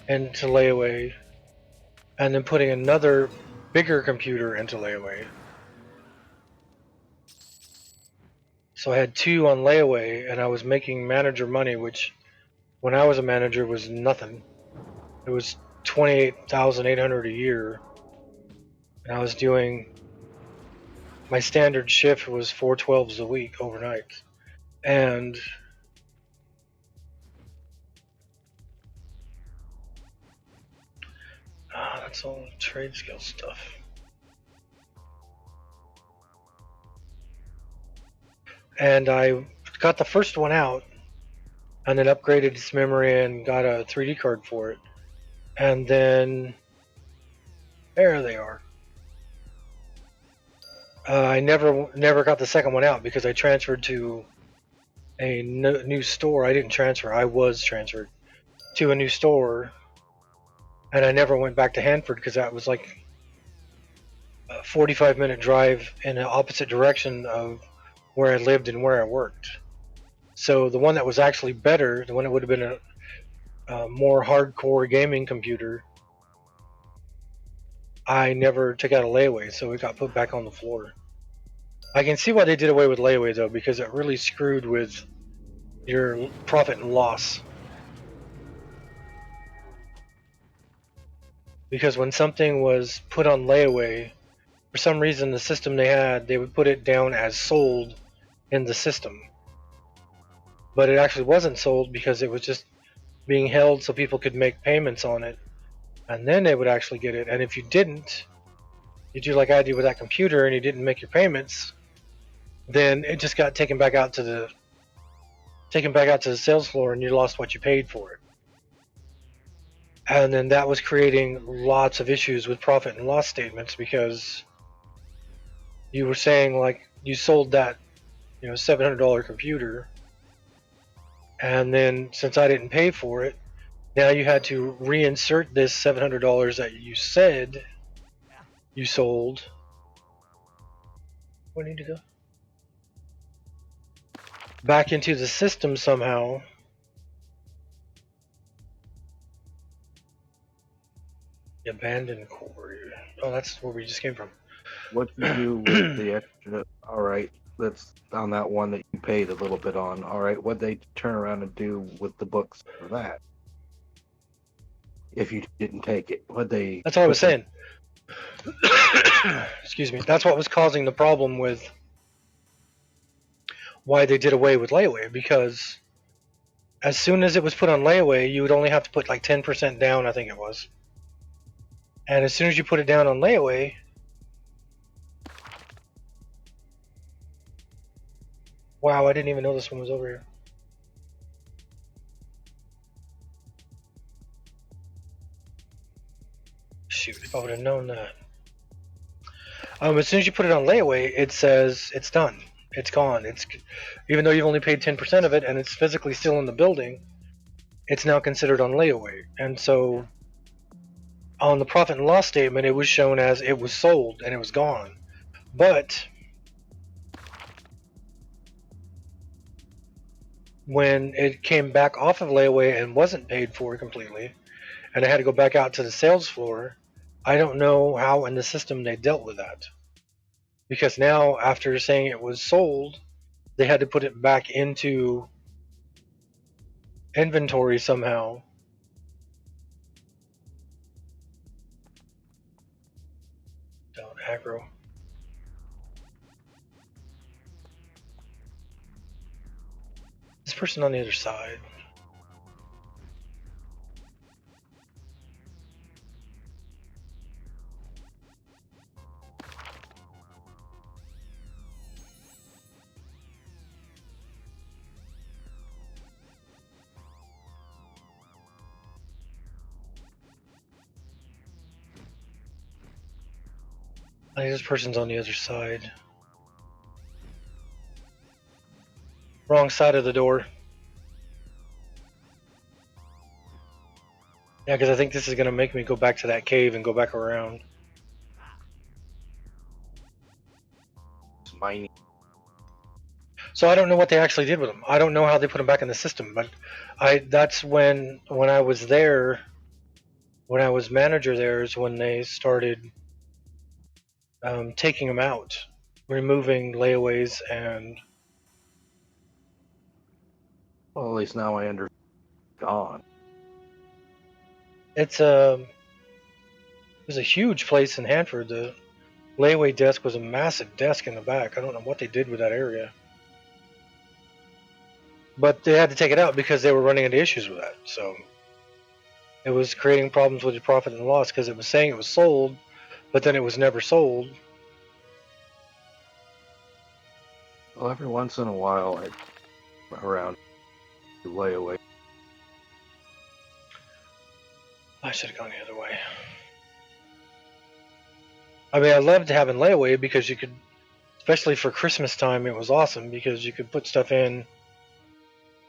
into layaway and then putting another bigger computer into layaway. So I had 2 on layaway, and I was making manager money, which when I was a manager was nothing. It was $28,800 a year, and I was doing my standard shift was 4 12s a week overnight, and that's all trade skill stuff. And I got the first one out, and then upgraded its memory and got a 3D card for it, and then there they are. I never got the second one out because I transferred to a new store. I didn't transfer. I was transferred to a new store, and I never went back to Hanford because that was like a 45-minute drive in the opposite direction of where I lived and where I worked. So the one that was actually better, the one that would have been a more hardcore gaming computer, I never took out a layaway, so it got put back on the floor. I can see why they did away with layaway though, because it really screwed with your profit and loss. Because when something was put on layaway, for some reason the system they had, they would put it down as sold in the system. But it actually wasn't sold because it was just being held so people could make payments on it. And then they would actually get it. And if you didn't, you do like I did with that computer and you didn't make your payments, then it just got taken back out to the sales floor and you lost what you paid for it. And then that was creating lots of issues with profit and loss statements because you were saying like you sold that, $700 computer, and then since I didn't pay for it, now you had to reinsert this $700 that you said you sold. Where do I need to go? Back into the system somehow. The abandoned quarry. Oh, that's where we just came from. What you do with the extra? All right, that's on that one that you paid a little bit on. All right, what they turn around and do with the books for that? If you didn't take it, what they? That's what I was saying. Excuse me. That's what was causing the problem with why they did away with layaway, because as soon as it was put on layaway, you would only have to put like 10% down, I think it was. And as soon as you put it down on layaway, wow, I didn't even know this one was over here. Shoot, if I would have known that. As soon as you put it on layaway, it says it's done. It's gone. Even though you've only paid 10% of it and it's physically still in the building, it's now considered on layaway. And so on the profit and loss statement, it was shown as it was sold and it was gone. But when it came back off of layaway and wasn't paid for completely, and I had to go back out to the sales floor, I don't know how in the system they dealt with that. Because now, after saying it was sold, they had to put it back into inventory somehow. Don't aggro. This person on the other side. I think this person's on the other side. Wrong side of the door. Yeah, because I think this is going to make me go back to that cave and go back around. It's mining. So I don't know what they actually did with them. I don't know how they put them back in the system, but that's when I was there, when I was manager there, is when they started taking them out, removing layaways, and Well, at least now I understand. Gone. it was a huge place in Hanford. The layaway desk was a massive desk in the back. I don't know what they did with that area, but they had to take it out because they were running into issues with that. So it was creating problems with the profit and loss because it was saying it was sold, but then it was never sold. Well, every once in a while, around layaway. I should have gone the other way. I mean, I loved having layaway because you could, especially for Christmas time, it was awesome because you could put stuff in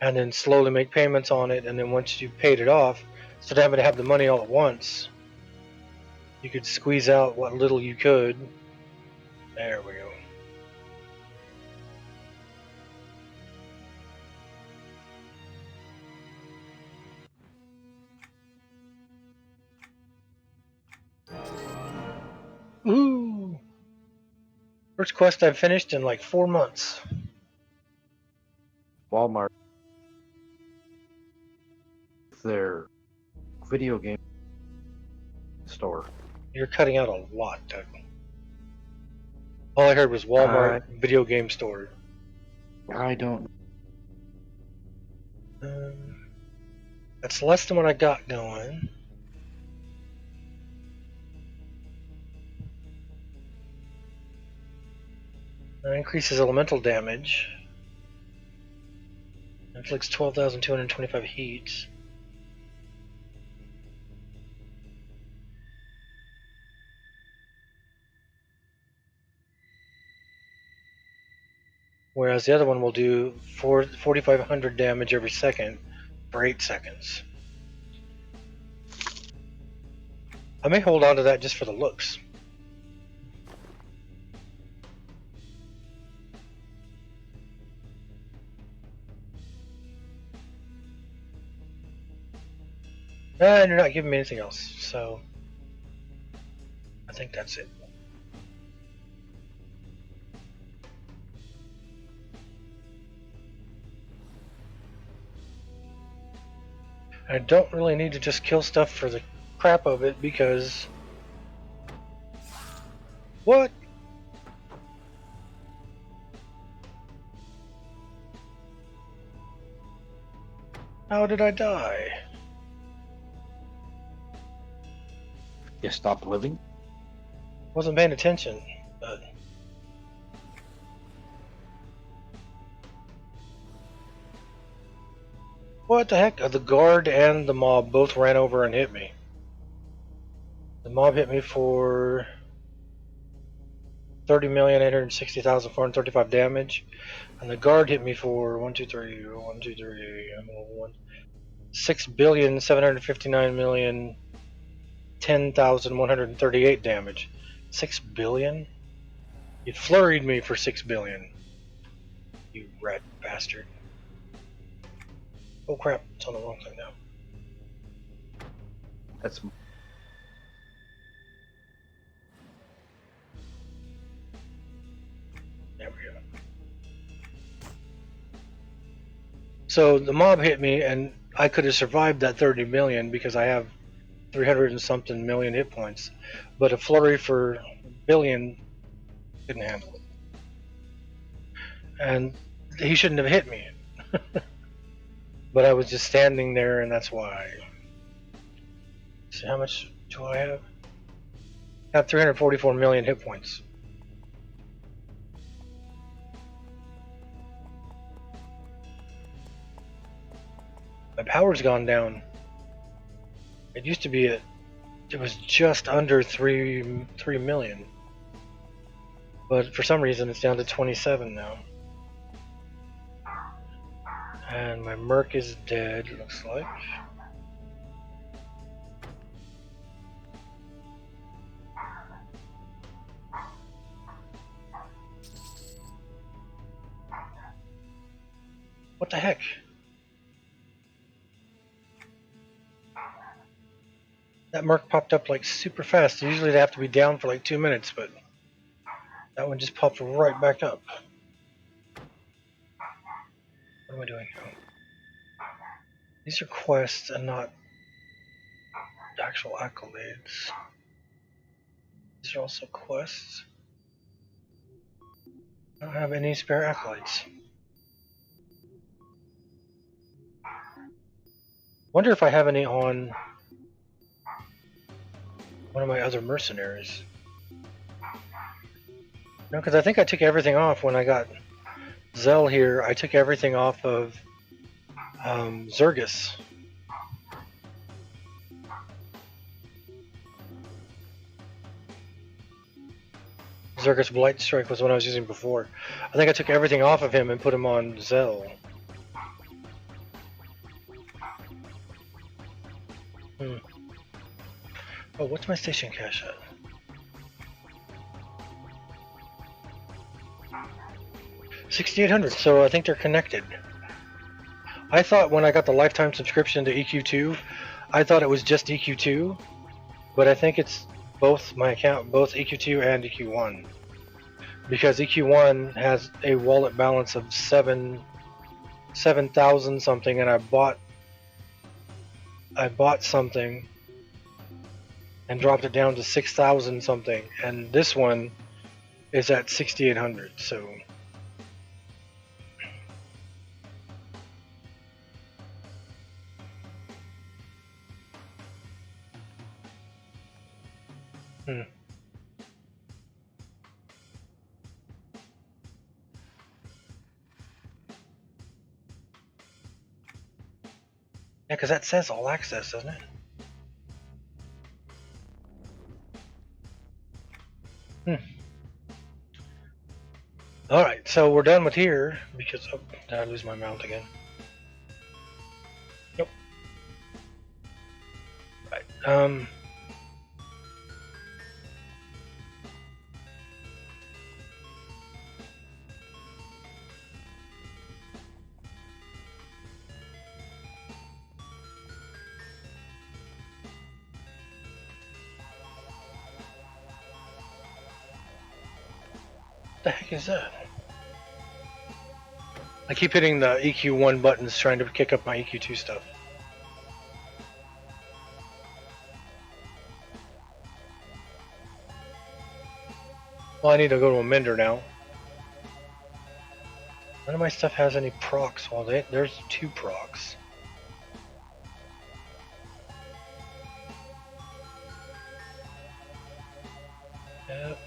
and then slowly make payments on it, and then once you paid it off, instead of having to have the money all at once, you could squeeze out what little you could. There we go. Ooh! First quest I've finished in like 4 months. Walmart, their video game store. You're cutting out a lot, Doug. All I heard was Walmart video game store. I don't. That's less than what I got going. That increases elemental damage. Inflicts 12,225 heat. Whereas the other one will do 4,500 damage every second for 8 seconds. I may hold on to that just for the looks. And you're not giving me anything else, so I think that's it. I don't really need to just kill stuff for the crap of it because... What? How did I die? You stopped living? Wasn't paying attention, but... What the heck? The guard and the mob both ran over and hit me. The mob hit me for 30,860,435 damage, and the guard hit me for 6,759,010,138 damage. 6 billion? You flurried me for 6 billion. You rat bastard. Oh crap, it's on the wrong thing now. That's There we go. So the mob hit me, and I could have survived that 30 million because I have 300 and something million hit points. But a flurry for billion couldn't handle it. And he shouldn't have hit me. But I was just standing there, and that's why. See, how much do I have? I have 344 million hit points. My power's gone down. It used to be it was just under 3 million. But for some reason it's down to 27 now. And my Merc is dead, looks like. What the heck? That Merc popped up like super fast. Usually they have to be down for like 2 minutes, but that one just popped right back up. What am I doing now? These are quests and not actual accolades. These are also quests. I don't have any spare accolades. Wonder if I have any on one of my other mercenaries. No, because I think I took everything off when I got Zell here. I took everything off of Zergus. Zergus Blight Strike was what I was using before. I think I took everything off of him and put him on Zell. Oh, what's my station cache at? 6,800, so I think they're connected. I thought when I got the lifetime subscription to EQ2, I thought it was just EQ2, but I think it's both my account, both EQ2 and EQ1. Because EQ1 has a wallet balance of 7,000 something, and I bought something and dropped it down to 6,000 something, and this one is at 6,800. So Yeah, because that says all access, doesn't it? Alright, so we're done with here because oh, did I lose my mount again? Nope. Right. What the heck is that? I keep hitting the EQ1 buttons trying to kick up my EQ2 stuff. Well, I need to go to a mender now. None of my stuff has any procs. Well, there's 2 procs. Yep.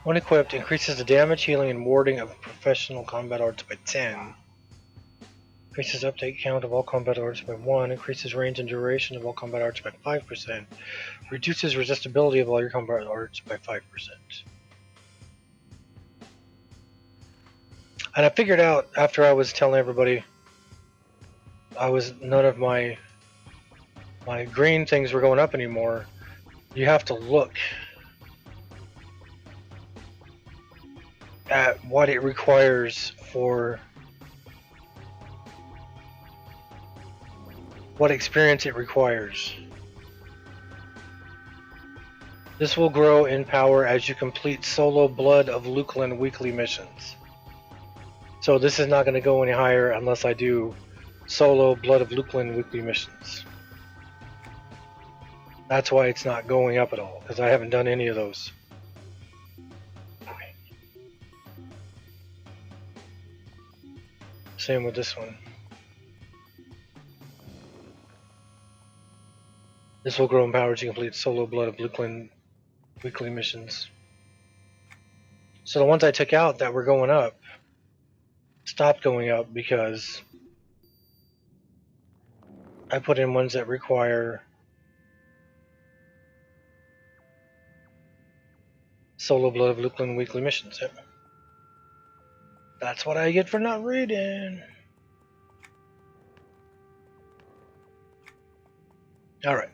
When equipped, increases the damage, healing, and warding of professional combat arts by 10. Increases update count of all combat arts by 1. Increases range and duration of all combat arts by 5%. Reduces resistibility of all your combat arts by 5%. And I figured out after I was telling everybody none of my green things were going up anymore. you have to look at what it requires for what experience it requires. This will grow in power as you complete solo Blood of Luklin weekly missions. So this is not going to go any higher unless I do solo Blood of Luklin weekly missions. That's why it's not going up at all, because I haven't done any of those. Same with this one. This will grow in power to complete solo Blood of Luklin weekly missions. So the ones I took out that were going up stopped going up because I put in ones that require solo Blood of Luklin weekly missions. Yep. That's what I get for not reading. Alright.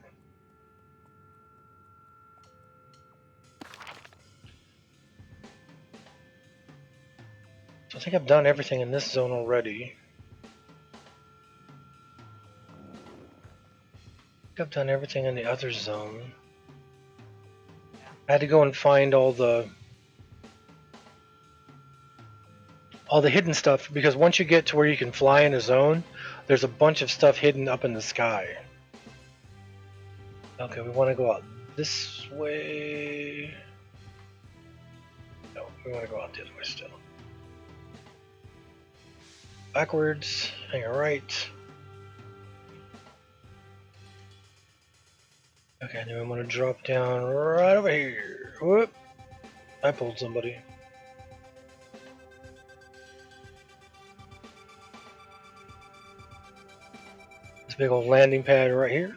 So I think I've done everything in this zone already. I think I've done everything in the other zone. I had to go and find all the hidden stuff, because once you get to where you can fly in a zone, there's a bunch of stuff hidden up in the sky. Okay, we want to go out this way. No, we want to go out the other way still. Backwards, hang a right. Okay, then we want to drop down right over here. Whoop! I pulled somebody. This big old landing pad right here.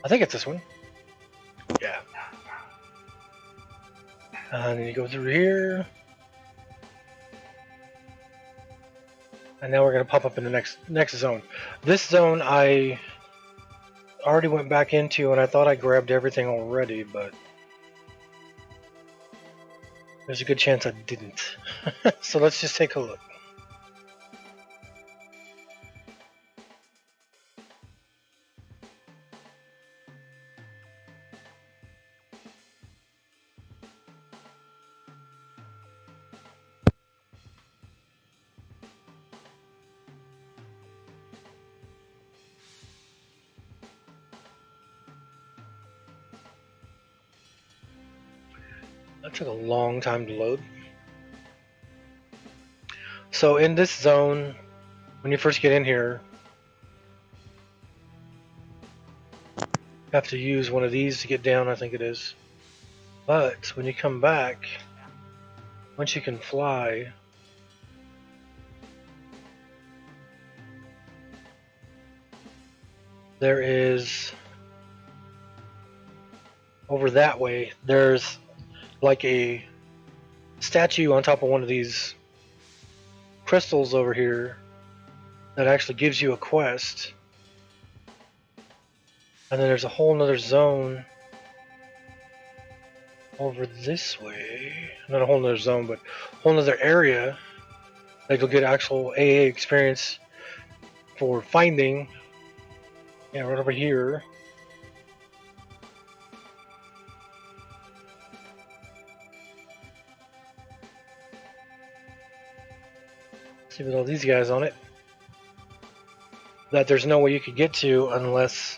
I think it's this one. Yeah. And then you go through here. And now we're going to pop up in the next zone. This zone I already went back into, and I thought I grabbed everything already, but there's a good chance I didn't. So let's just take a look. That took a long time to load. So in this zone, when you first get in here, you have to use one of these to get down, I think it is. But when you come back, once you can fly, there is, over that way, there's like a statue on top of one of these crystals over here that actually gives you a quest. And then there's a whole nother zone over this way. Not a whole nother zone, but a whole nother area that you'll get actual AA experience for finding. Yeah, right over here. See, with all these guys on it, that there's no way you could get to unless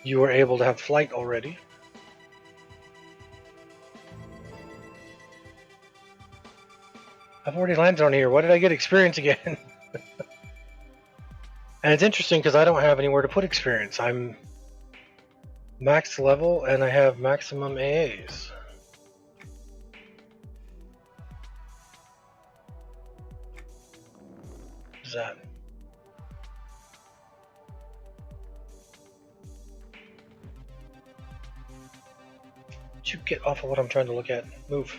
you were able to have flight already. I've already landed on here. Why did I get experience again? And it's interesting because I don't have anywhere to put experience. I'm max level and I have maximum AAs. What is that? You get off of what I'm trying to look at. Move.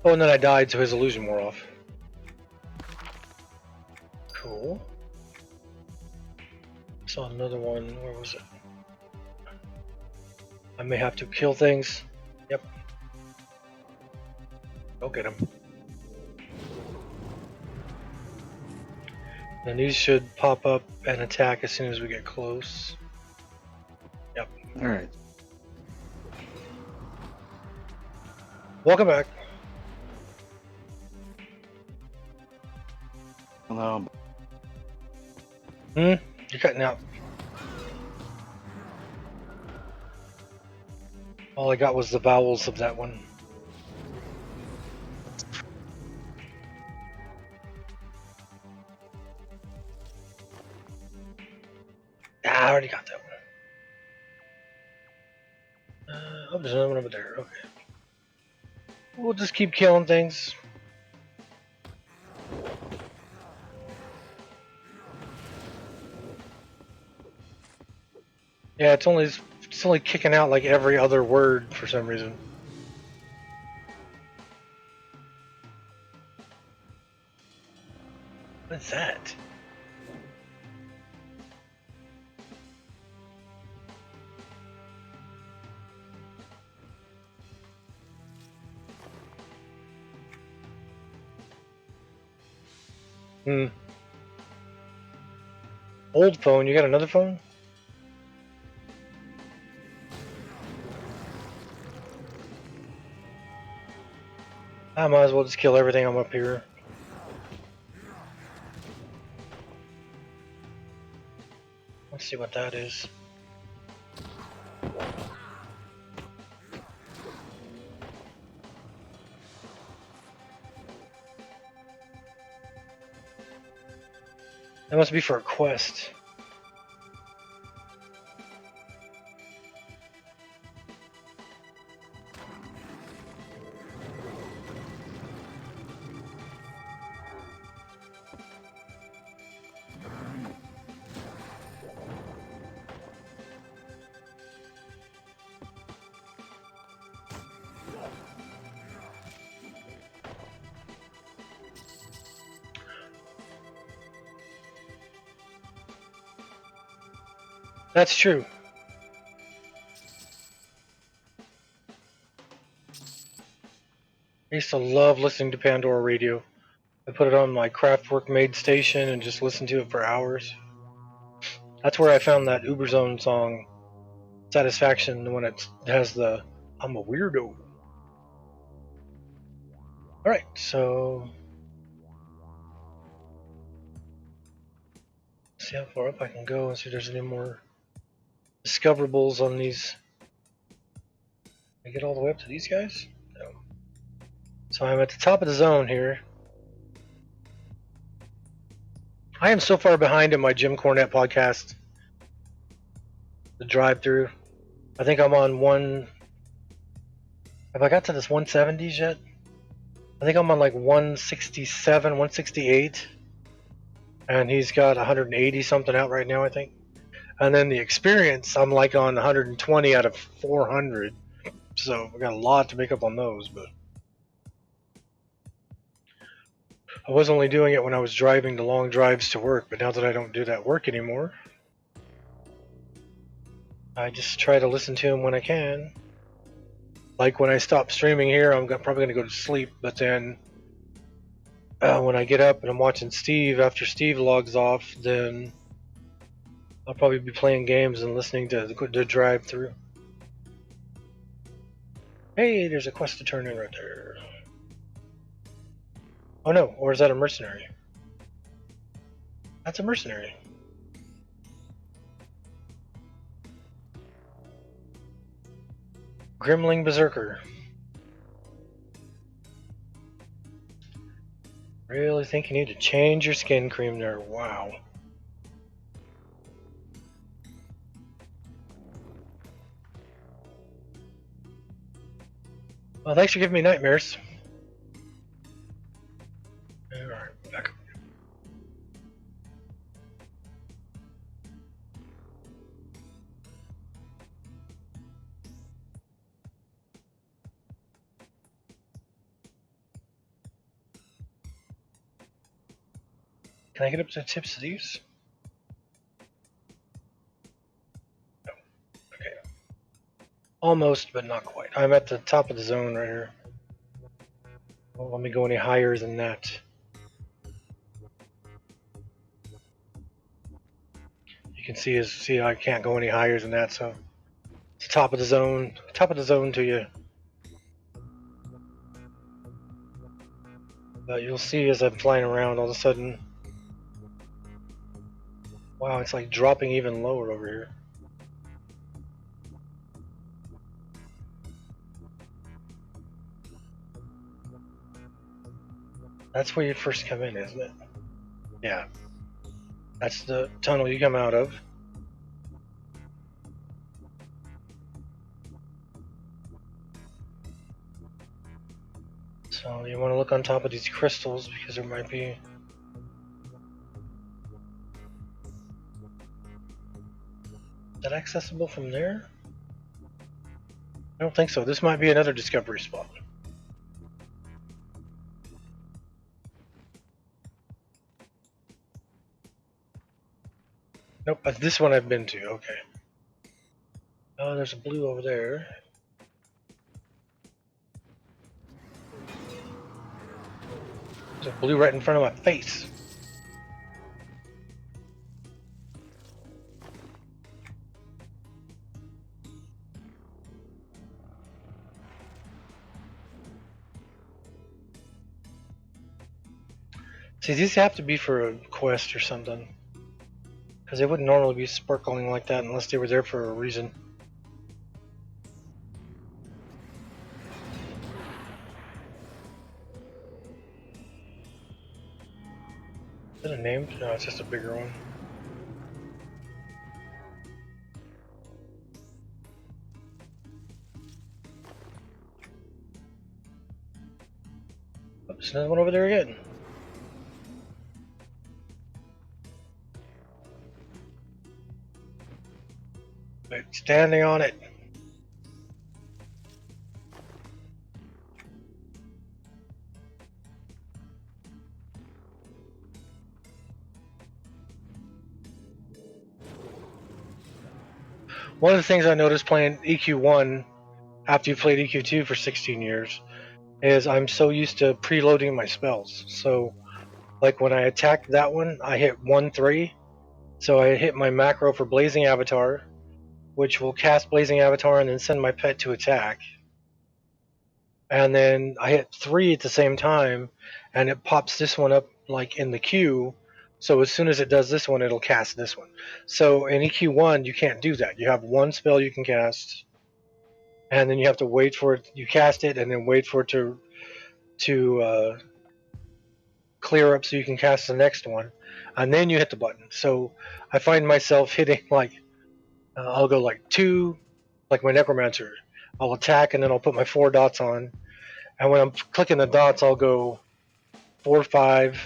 Oh, and then I died, so his illusion wore off. Cool. Saw another one. Where was it? I may have to kill things. Yep. Go get him. And these should pop up and attack as soon as we get close. Yep. All right. Welcome back. Hello. You're cutting out. All I got was the vowels of that one. Ah, I already got that one. Oh, there's another one over there. Okay. We'll just keep killing things. Yeah, it's only kicking out like every other word for some reason. What's that? Old phone. You got another phone? I might as well just kill everything I'm up here. Let's see what that is. That must be for a quest. That's true. I used to love listening to Pandora Radio. I put it on my Kraftwerk made station and just listened to it for hours. That's where I found that Uberzone song, Satisfaction, when it has the I'm a weirdo. Alright, so see how far up I can go and see if there's any more discoverables on these. Can I get all the way up to these guys? No. So I'm at the top of the zone here. I am so far behind in my Jim Cornette podcast, the drive through. I think I'm on one. Have I got to this 170s yet? I think I'm on like 167, 168. And he's got 180 something out right now, I think. And then the experience, I'm like on 120 out of 400. So we got a lot to make up on those, but I was only doing it when I was driving the long drives to work, but now that I don't do that work anymore, I just try to listen to him when I can. Like when I stop streaming here, I'm probably going to go to sleep, but then when I get up and I'm watching Steve, after Steve logs off, then I'll probably be playing games and listening to the drive through. Hey, there's a quest to turn in right there. Oh no, or is that a mercenary? That's a mercenary. Grimling Berserker. Really think you need to change your skin cream there. Wow. Well, thanks for giving me nightmares. Alright, back up. Can I get up to the tips of these? Almost, but not quite. I'm at the top of the zone right here. Don't let me go any higher than that. You can see I can't go any higher than that, so it's top of the zone to you. But you'll see as I'm flying around, all of a sudden, wow, it's like dropping even lower over here. That's where you first come in, isn't it? Yeah. That's the tunnel you come out of. So you want to look on top of these crystals because there might be... Is that accessible from there? I don't think so. This might be another discovery spot. Nope, this one I've been to. Okay. Oh, there's a blue over there. There's a blue right in front of my face. See, these have to be for a quest or something. Because they wouldn't normally be sparkling like that unless they were there for a reason. Is that a name? No, it's just a bigger one. Oh, there's another one over there again. Wait, standing on it. One of the things I noticed playing EQ1 after you've played EQ2 for 16 years is I'm so used to preloading my spells. So, like when I attacked that one, I hit 1-3. So I hit my macro for Blazing Avatar, which will cast Blazing Avatar and then send my pet to attack. And then I hit 3 at the same time, and it pops this one up like in the queue. So as soon as it does this one, it'll cast this one. So in EQ1, you can't do that. You have one spell you can cast, and then you have to wait for it. You cast it, and then wait for it to clear up so you can cast the next one, and then you hit the button. So I find myself hitting like I'll go like 2, like my Necromancer. I'll attack, and then I'll put my 4 dots on, and when I'm clicking the dots, I'll go 4, 5,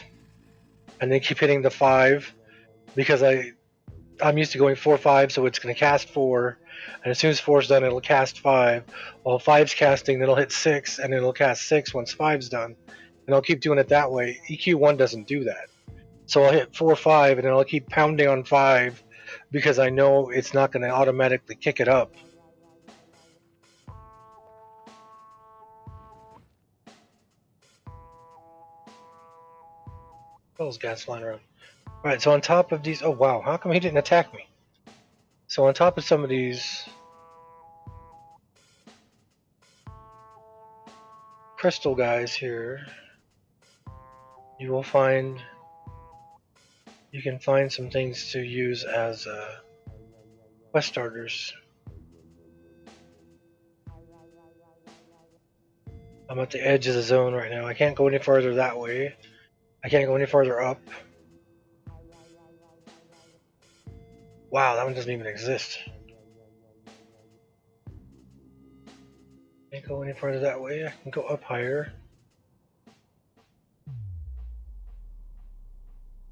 and then keep hitting the 5 because I'm used to going 4, 5, so it's going to cast 4, and as soon as 4's done, it'll cast 5. While 5's casting, then it'll hit 6, and it'll cast 6 once 5's done, and I'll keep doing it that way. EQ1 doesn't do that, so I'll hit 4, 5, and then I'll keep pounding on 5 because I know it's not going to automatically kick it up. Those guys flying around. Alright, so on top of these... Oh, wow. How come he didn't attack me? So on top of some of these crystal guys here, you will find... You can find some things to use as quest starters. I'm at the edge of the zone right now. I can't go any farther that way. I can't go any farther up. Wow, that one doesn't even exist. Can't go any farther that way. I can go up higher.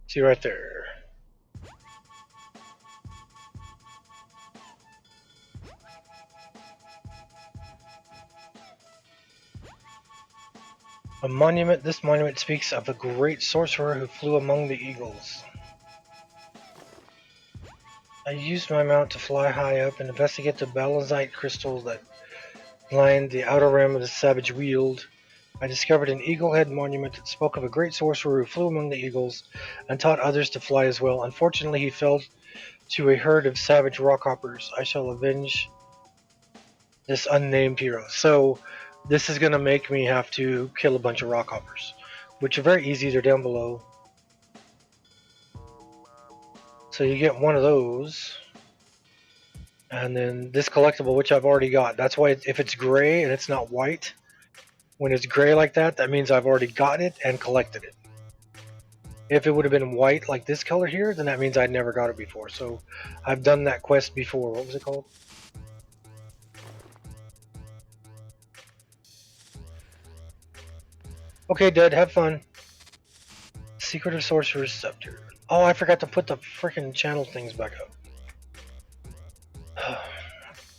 See right there. A monument. This monument speaks of a great sorcerer who flew among the eagles. I used my mount to fly high up and investigate the Balazite crystal that lined the outer rim of the savage weald. I discovered an eagle head monument that spoke of a great sorcerer who flew among the eagles and taught others to fly as well. Unfortunately, he fell to a herd of savage rockhoppers. I shall avenge this unnamed hero. So, this is going to make me have to kill a bunch of rockhoppers, which are very easy. They're down below. So, you get one of those. And then this collectible, which I've already got. That's why if it's gray and it's not white, when it's gray like that, that means I've already got it and collected it. If it would have been white like this color here, then that means I'd never got it before. So I've done that quest before. What was it called? Okay, Dud, have fun. Secret of Sorcerer's Scepter. Oh, I forgot to put the freaking channel things back up.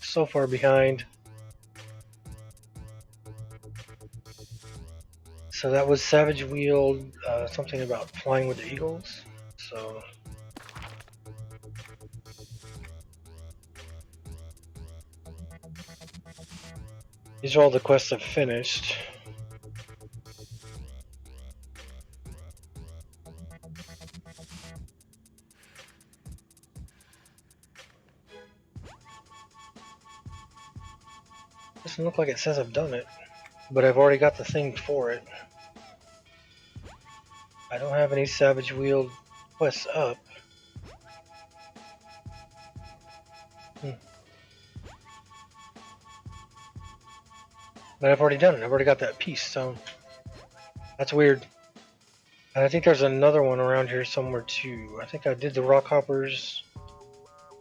So far behind. So that was Savage Weald, something about flying with the eagles. So these are all the quests I've finished. Doesn't look like it says I've done it, but I've already got the thing for it. I don't have any Savage Weald quests up. But I've already done it. I've already got that piece, so that's weird. And I think there's another one around here somewhere too. I think I did the rock hoppers,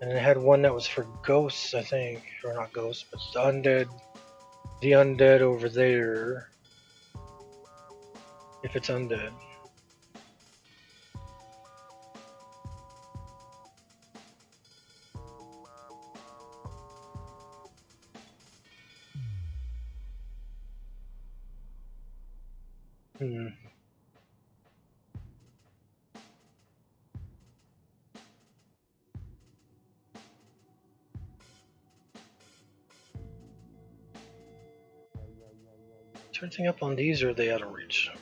and it had one that was for ghosts, I think, or not ghosts, but the undead. The undead over there. If it's undead. Hmm. Is anything up on these, or are they out of reach?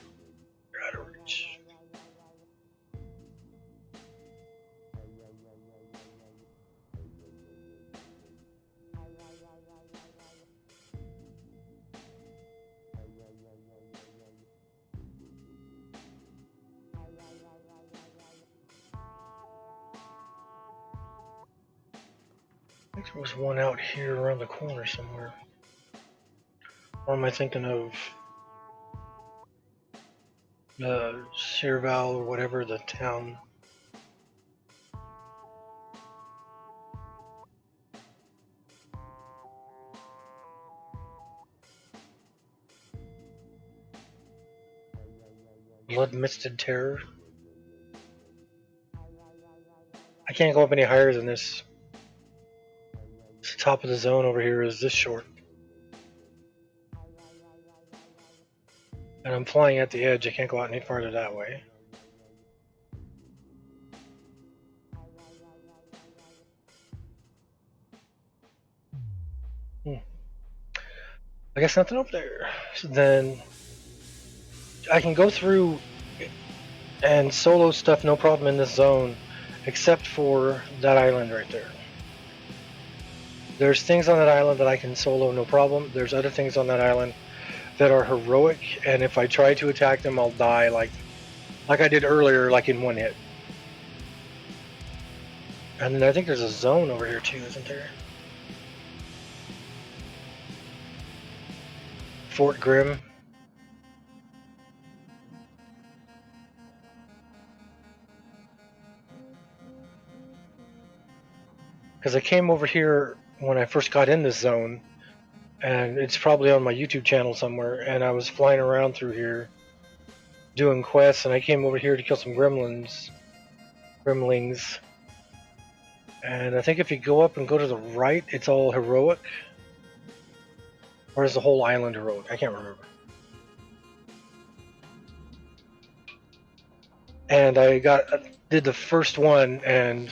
They're out of reach. I think there was one out here around the corner somewhere. Or am I thinking of the Sirval or whatever, the town? Blood Misted Terror? I can't go up any higher than this. The top of the zone over here is this short. And I'm flying at the edge. I can't go out any farther that way. I guess nothing up there. So then I can go through and solo stuff no problem in this zone, except for that island right there. There's things on that island that I can solo no problem. There's other things on that island that are heroic, and if I try to attack them, I'll die like I did earlier, like in one hit. And then I think there's a zone over here too, isn't there? Fort Grimm. Because I came over here when I first got in this zone, and it's probably on my YouTube channel somewhere, and I was flying around through here doing quests, and I came over here to kill some gremlins. And I think if you go up and go to the right, it's all heroic. Or is the whole island heroic? I can't remember. And I did the first one and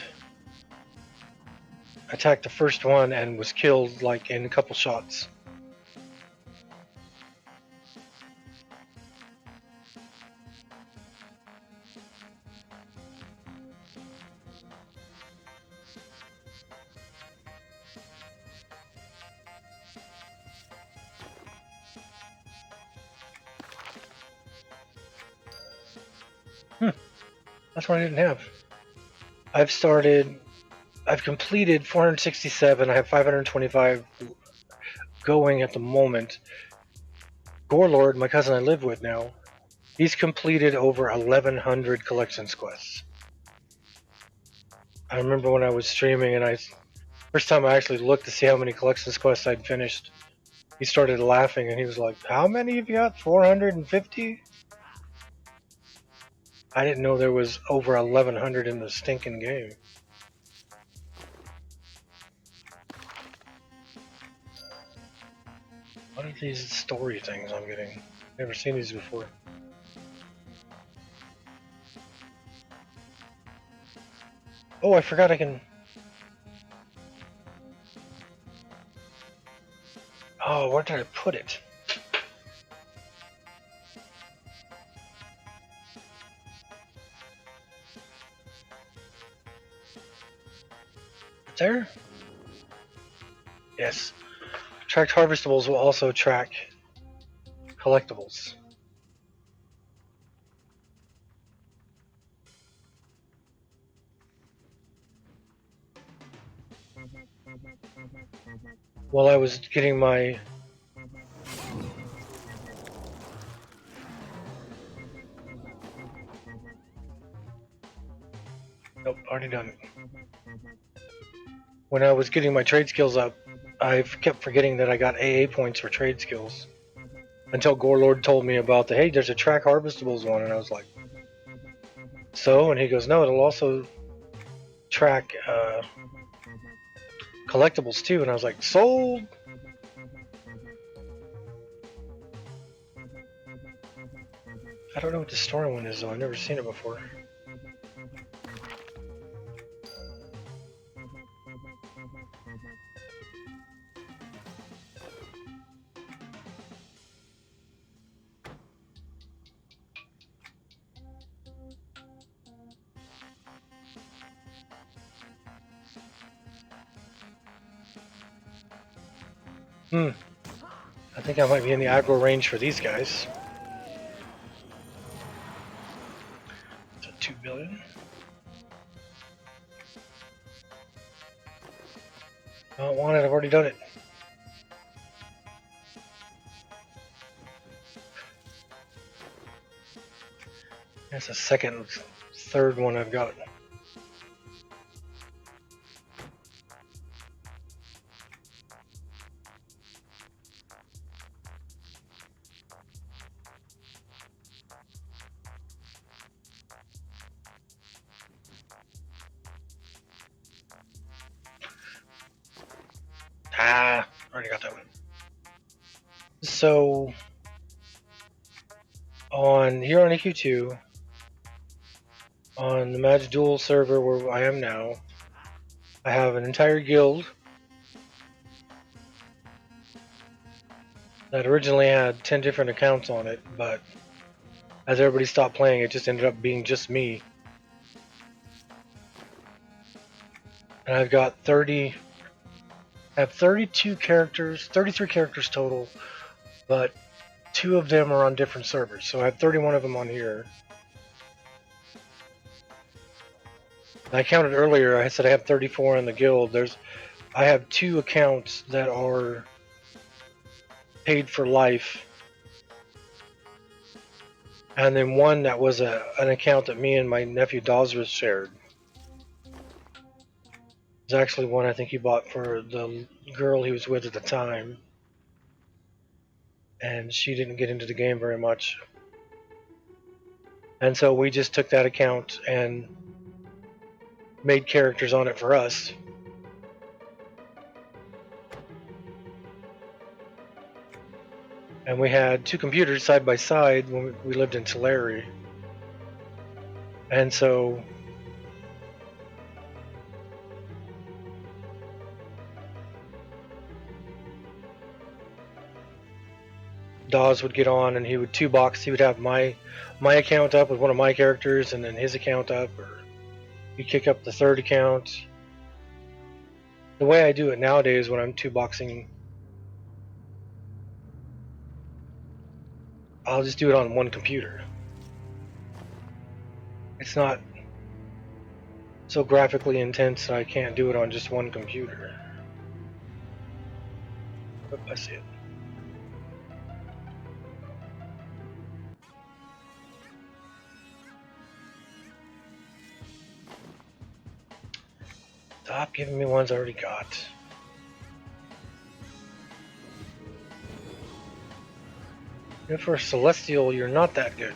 attacked the first one and was killed like in a couple shots. That's what I didn't have. I've completed 467. I have 525 going at the moment. Gorelord, my cousin I live with now, he's completed over 1,100 collections quests. I remember when I was streaming and first time I actually looked to see how many collections quests I'd finished, he started laughing and he was like, "How many have you got? 450?" I didn't know there was over 1,100 in the stinking game. What are these story things I'm getting? Never seen these before. Oh, I forgot I can... Oh, where did I put it? There? Yes. Tracked harvestables will also track collectibles. While I was getting my... Nope, already done it. When I was getting my trade skills up, I've kept forgetting that I got AA points for trade skills. Until Gorelord told me about the, hey, there's a track harvestables one, and I was like, so? And he goes, no, it'll also track collectibles too. And I was like, sold! I don't know what the story one is though, I've never seen it before. I think I might be in the aggro range for these guys. It's a 2 billion. I don't want it, I've already done it. That's the second, third one I've got. Ah, already got that one. So, here on EQ2, on the Match Duel server where I am now, I have an entire guild that originally had 10 different accounts on it, but as everybody stopped playing, it just ended up being just me. And I've got 32 characters, 33 characters total, but 2 of them are on different servers, so I have 31 of them on here. I counted earlier, I said I have 34 in the guild. I have 2 accounts that are paid for life, and then one that was an account that me and my nephew Dawsris shared. It's actually one I think he bought for the girl he was with at the time, and she didn't get into the game very much. And so we just took that account and made characters on it for us. And we had 2 computers side by side when we lived in Tulare. And so Dawes would get on and he would 2-box. He would have my account up with one of my characters and then his account up, or he'd kick up the third account. The way I do it nowadays when I'm 2-boxing, I'll just do it on one computer. It's not so graphically intense that I can't do it on just one computer. Oop, I see it. Stop giving me ones I already got. And for Celestial, you're not that good.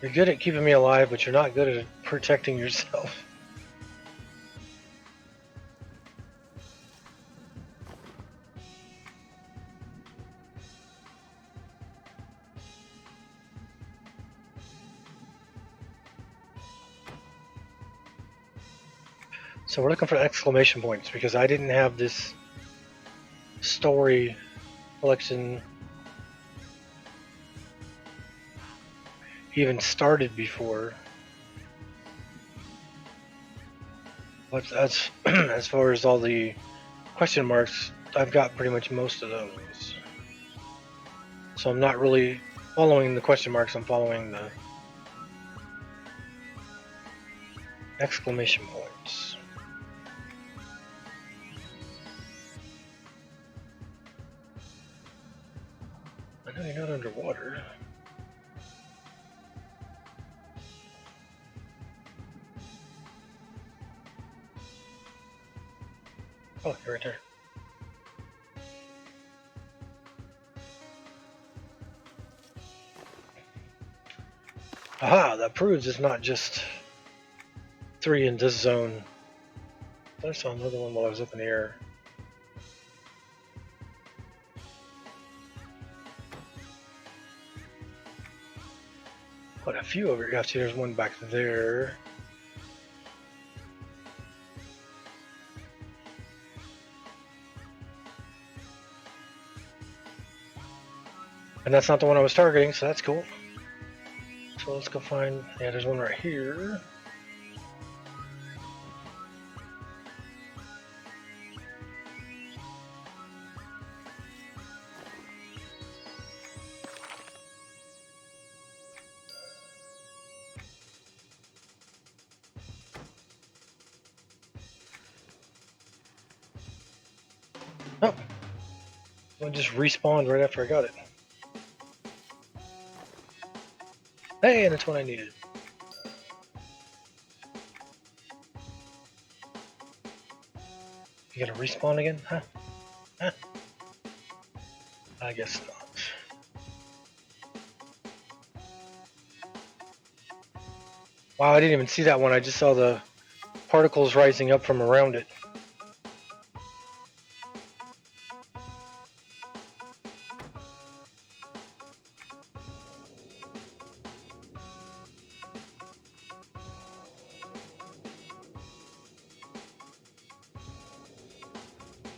You're good at keeping me alive, but you're not good at protecting yourself. So we're looking for exclamation points because I didn't have this story collection even started before. But as as far as all the question marks, I've got pretty much most of those. So I'm not really following the question marks, I'm following the exclamation points. I know you're not underwater. Oh, you're right there. Aha, that proves it's not just 3 in this zone. I saw another one while I was up in the air. Quite a few over here. Yeah, see, there's one back there. And that's not the one I was targeting, so that's cool. So let's go find, yeah, there's one right here. Oh, one just respawned right after I got it. Hey, that's what I needed. You gotta respawn again? Huh? Huh? I guess not. Wow, I didn't even see that one. I just saw the particles rising up from around it.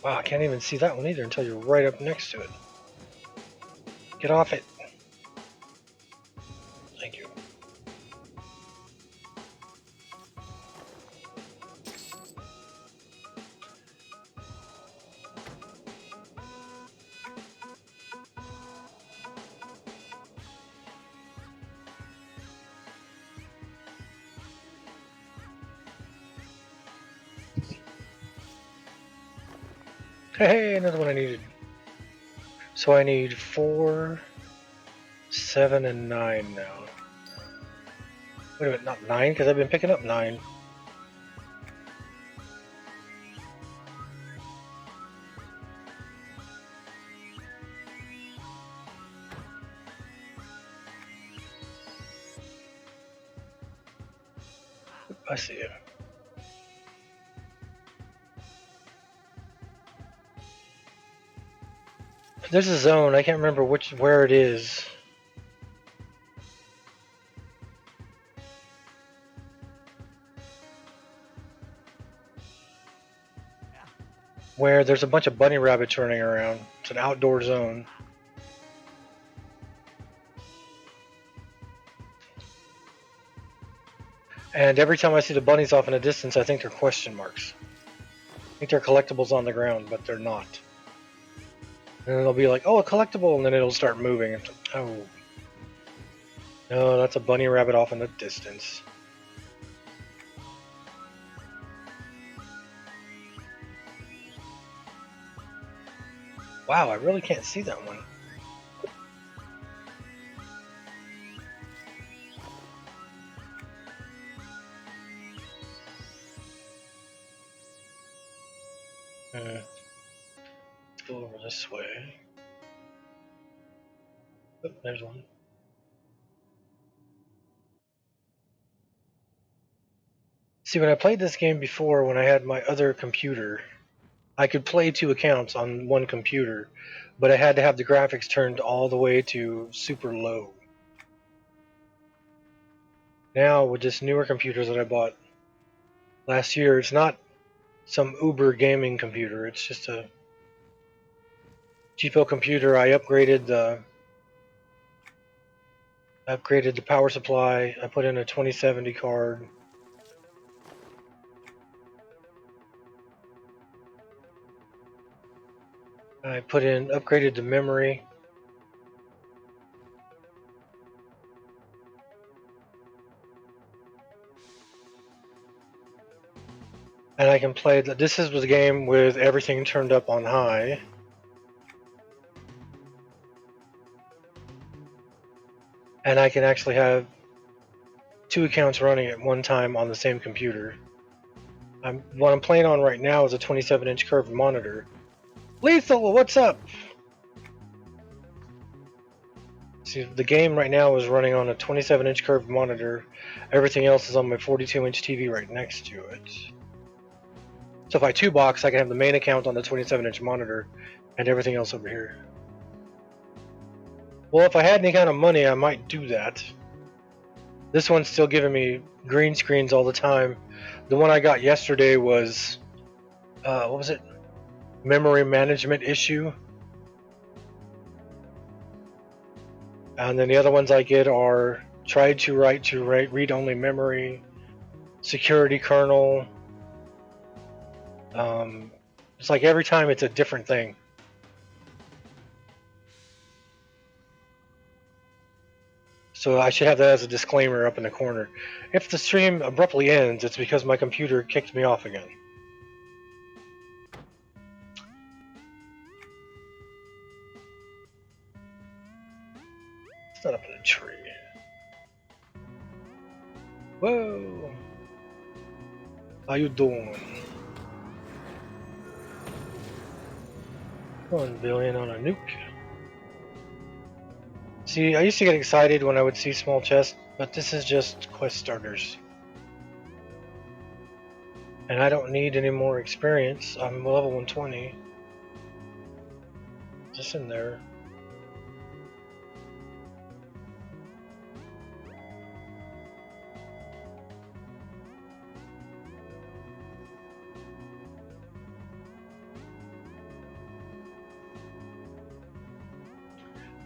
Wow, I can't even see that one either until you're right up next to it. Get off it. Thank you. Hey, another one I needed. So I need 4, 7, and 9 now. Wait a minute, not 9, because I've been picking up 9. I see it. There's a zone, I can't remember where it is. Where there's a bunch of bunny rabbits running around. It's an outdoor zone. And every time I see the bunnies off in the distance, I think they're question marks. I think they're collectibles on the ground, but they're not. And then they'll be like, oh, a collectible, and then it'll start moving. Oh. No, that's a bunny rabbit off in the distance. Wow, I really can't see that one. Let's go over this way. Oh, there's one. See, when I played this game before, when I had my other computer, I could play 2 accounts on one computer, but I had to have the graphics turned all the way to super low. Now, with this newer computer that I bought last year, it's not some Uber gaming computer. It's just a cheapo computer. I upgraded the power supply. I put in a 2070 card. I upgraded the memory. And I can play. This is the game with everything turned up on high. And I can actually have 2 accounts running at one time on the same computer. What I'm playing on right now is a 27-inch curved monitor. Lethal, what's up? See, the game right now is running on a 27-inch curved monitor. Everything else is on my 42-inch TV right next to it. So if I 2-box, I can have the main account on the 27-inch monitor and everything else over here. Well, if I had any kind of money, I might do that. This one's still giving me green screens all the time. The one I got yesterday was, what was it? Memory management issue. And then the other ones I get are tried to write to read-only memory, security kernel. It's like every time it's a different thing. So I should have that as a disclaimer up in the corner. If the stream abruptly ends, it's because my computer kicked me off again. It's not up in a tree. Whoa! How you doing? 1 billion on a nuke. See, I used to get excited when I would see small chests, but this is just quest starters. And I don't need any more experience. I'm level 120. Just in there.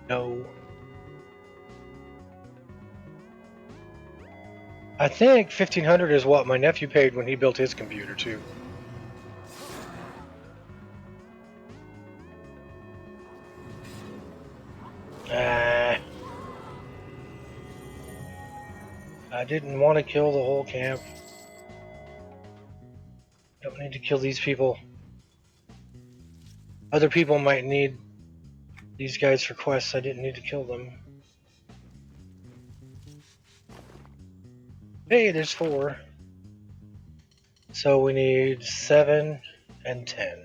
No. I think 1,500 is what my nephew paid when he built his computer too. I didn't want to kill the whole camp. Don't need to kill these people. Other people might need these guys for quests. I didn't need to kill them. Hey, there's 4. So we need 7 and 10.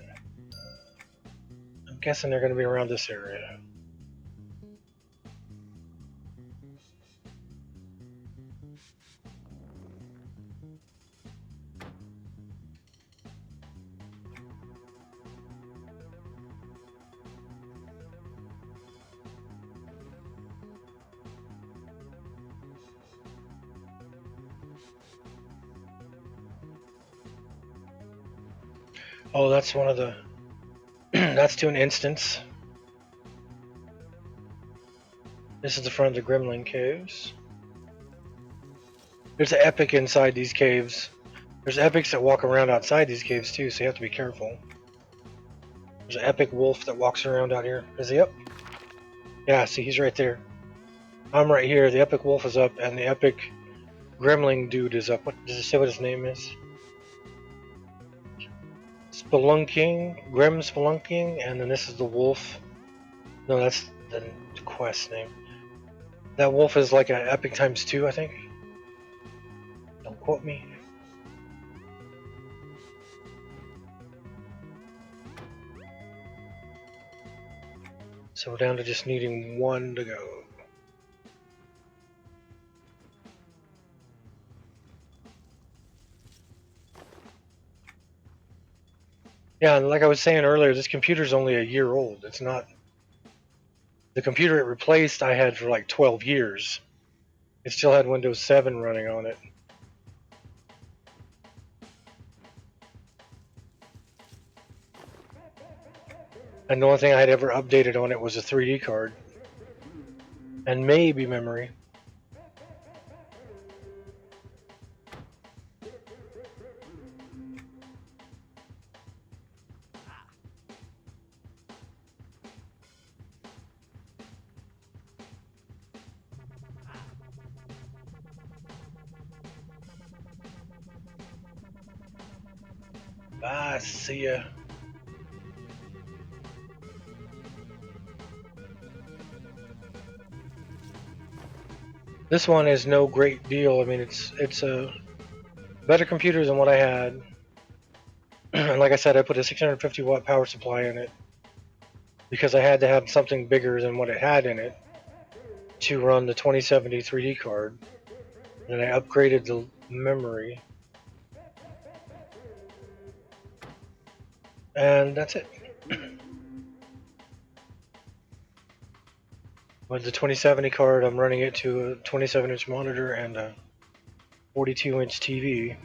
I'm guessing they're going to be around this area. Oh, that's one of the... that's to an instance. This is the front of the Gremlin Caves. There's an epic inside these caves. There's epics that walk around outside these caves too, so you have to be careful. There's an epic wolf that walks around out here. Is he up? Yeah, see, he's right there. I'm right here. The Epic Wolf is up, and the Epic Gremling dude is up. What does it say? What his name is? Spelunking, Grim Spelunking, and then this is the Wolf. No, that's the quest name. That Wolf is like an Epic times 2, I think. Don't quote me. So we're down to just needing one to go. Yeah, and like I was saying earlier, this computer's only a year old. It's not the computer it replaced I had for like 12 years. It still had Windows 7 running on it. And the only thing I had ever updated on it was a 3D card. And maybe memory. Ah, see ya. This one is no great deal. I mean, it's a better computer than what I had. And like I said, I put a 650 watt power supply in it because I had to have something bigger than what it had in it to run the 2070 3D card. And I upgraded the memory. And that's it. With the 2070 card, I'm running it to a 27-inch monitor and a 42-inch TV.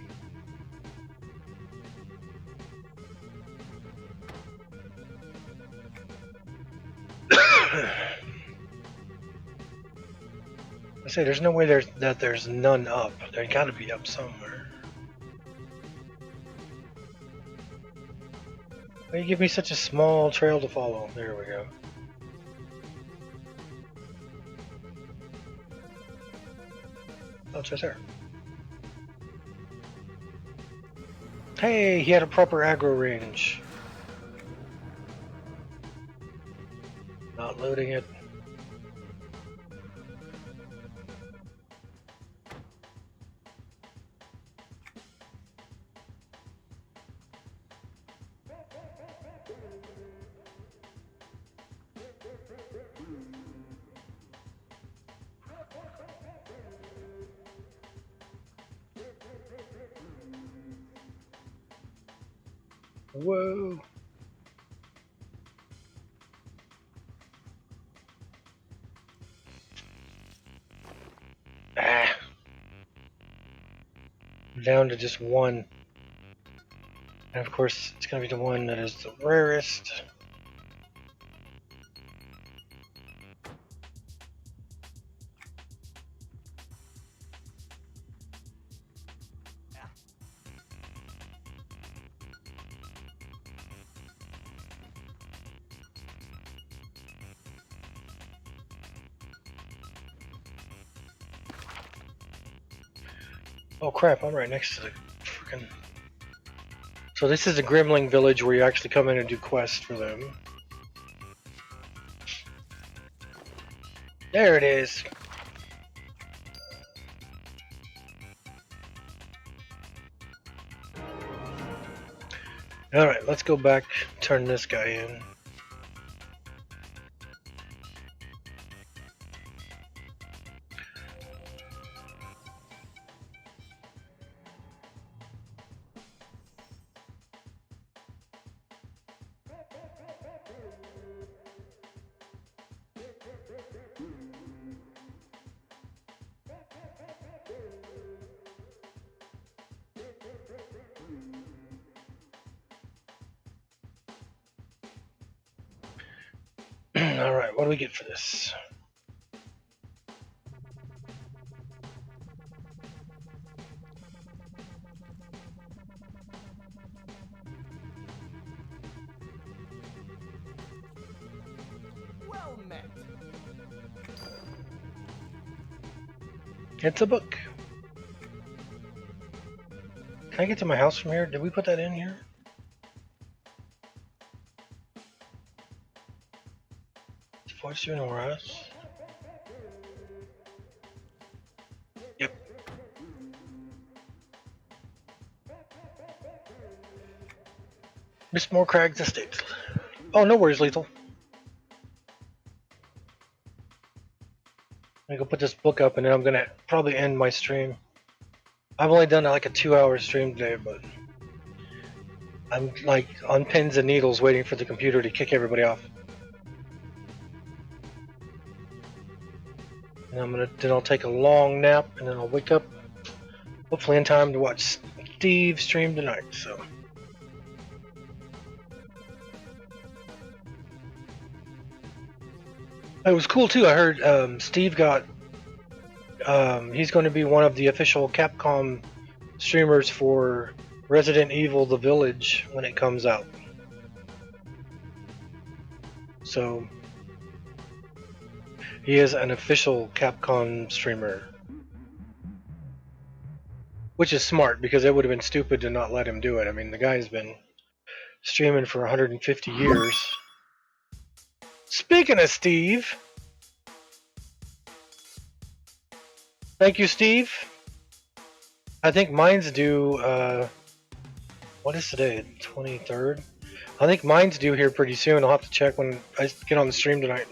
I say there's no way there's none up. There gotta be up somewhere. Why you give me such a small trail to follow? There we go. Oh, it's right there. Hey, he had a proper aggro range. Not loading it. Whoa. Ah. I'm down to just one. And of course, it's going to be the one that is the rarest. Oh crap, I'm right next to the freaking... So this is a Gremling village where you actually come in and do quests for them. There it is. Alright, let's go back, turn this guy in. Alright, what do we get for this? Well met. It's a book. Can I get to my house from here? Did we put that in here? Voice in Horace. Yep. Miss More Craig's Estate. Oh, no worries, Lethal. I'm gonna go put this book up and then I'm gonna probably end my stream. I've only done like a 2-hour stream today, but I'm like on pins and needles waiting for the computer to kick everybody off. And then I'll take a long nap and then I'll wake up hopefully in time to watch Steve stream tonight. So it was cool too. I heard Steve got he's going to be one of the official Capcom streamers for Resident Evil: The Village when it comes out. So he is an official Capcom streamer, which is smart because it would have been stupid to not let him do it. I mean, the guy's been streaming for 150 years. Speaking of Steve, thank you, Steve. I think mine's due. What is today? 23rd. I think mine's due here pretty soon. I'll have to check when I get on the stream tonight.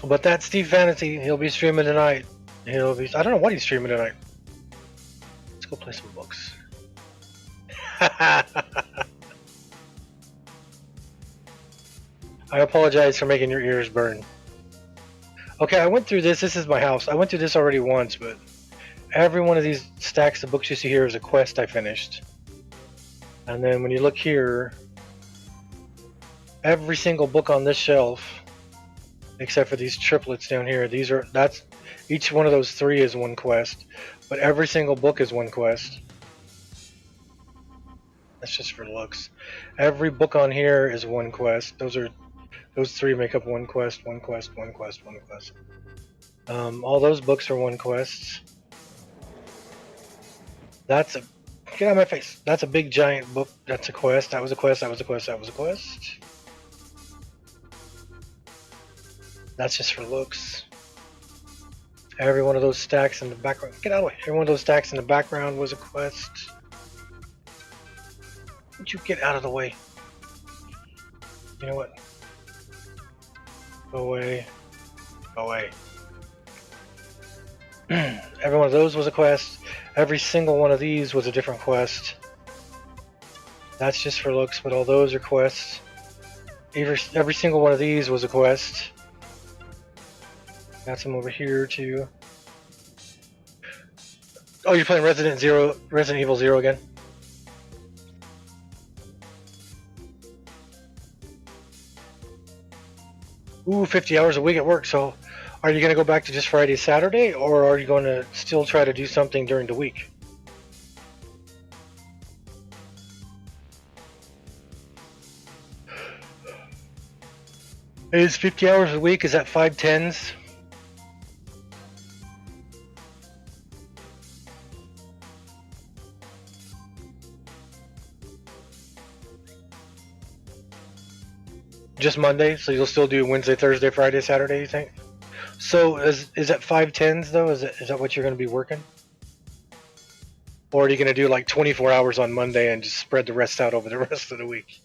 But that's Steve Fantasy. He'll be streaming tonight. I don't know what he's streaming tonight. Let's go play some books. I apologize for making your ears burn. Okay, I went through this. This is my house. I went through this already once, but every one of these stacks of books you see here is a quest I finished. And then when you look here, every single book on this shelf, except for these triplets down here, each one of those 3 is one quest, but every single book is one quest. That's just for looks. Every book on here is one quest. Those 3 make up one quest, one quest, one quest, one quest. All those books are one quests. Get out of my face. That's a big giant book. That's a quest. That was a quest. That was a quest. That was a quest. That's just for looks. Every one of those stacks in the background. Get out of the way. Every one of those stacks in the background was a quest. Would you get out of the way? You know what? Go away. Go away. Every one of those was a quest. Every single one of these was a different quest. That's just for looks, but all those are quests. Every single one of these was a quest. Got some over here too. Oh, you're playing Resident Evil 0 again? Ooh, 50 hours a week at work. So are you going to go back to just Friday, Saturday, or are you going to still try to do something during the week? Is 50 hours a week, is that 5/10s? Just Monday, so you'll still do Wednesday, Thursday, Friday, Saturday, you think? So is that 5/10s though? Is that what you're going to be working? Or are you going to do like 24 hours on Monday and just spread the rest out over the rest of the week?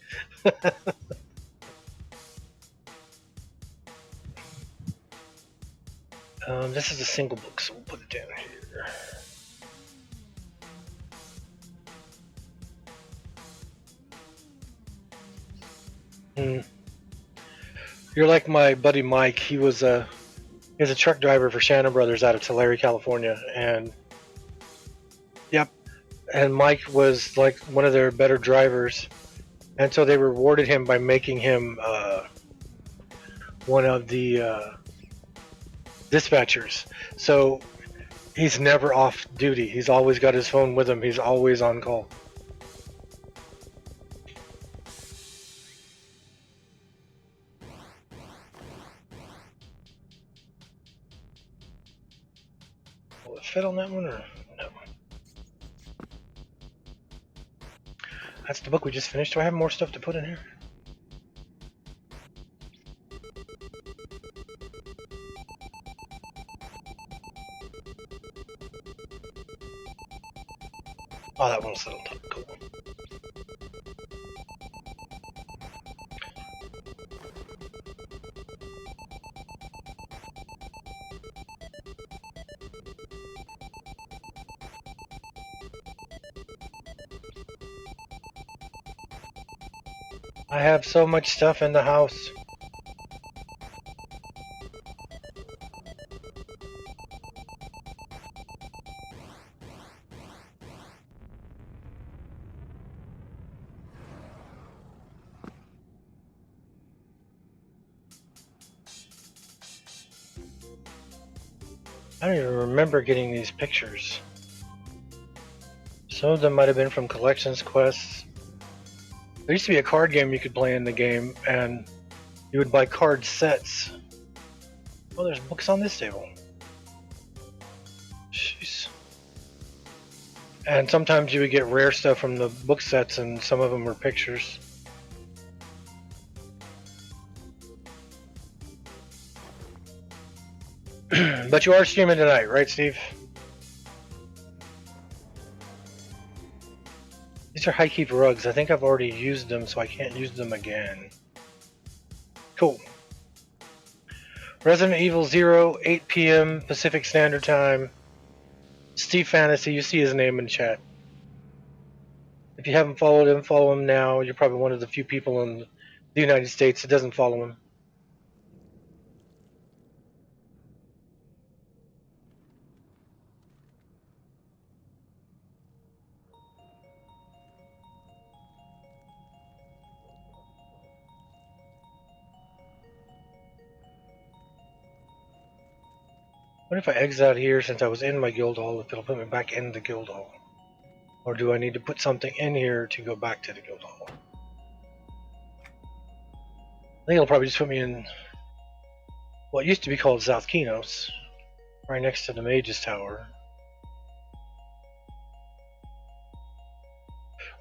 This is a single book, so we'll put it down here. You're like my buddy Mike. He was a truck driver for Shannon Brothers out of Tulare, California, and yep. And Mike was like one of their better drivers, and so they rewarded him by making him one of the dispatchers. So he's never off duty. He's always got his phone with him. He's always on call. Will it fit on that one or no? That's the book we just finished. Do I have more stuff to put in here? Oh, that one's settled up. Cool. I have so much stuff in the house. I don't even remember getting these pictures. Some of them might have been from collections quests. There used to be a card game you could play in the game, and you would buy card sets. Oh, there's books on this table. Jeez. And sometimes you would get rare stuff from the book sets, and some of them were pictures. But you are streaming tonight, right, Steve? These are Highkeep rugs. I think I've already used them, so I can't use them again. Cool. Resident Evil 0, 8 p.m. Pacific Standard Time. Steve Fantasy, you see his name in chat. If you haven't followed him, follow him now. You're probably one of the few people in the United States that doesn't follow him. What if I exit out here since I was in my guild hall, if it'll put me back in the guild hall? Or do I need to put something in here to go back to the guild hall? I think it'll probably just put me in what used to be called South Kinos, right next to the Mage's Tower.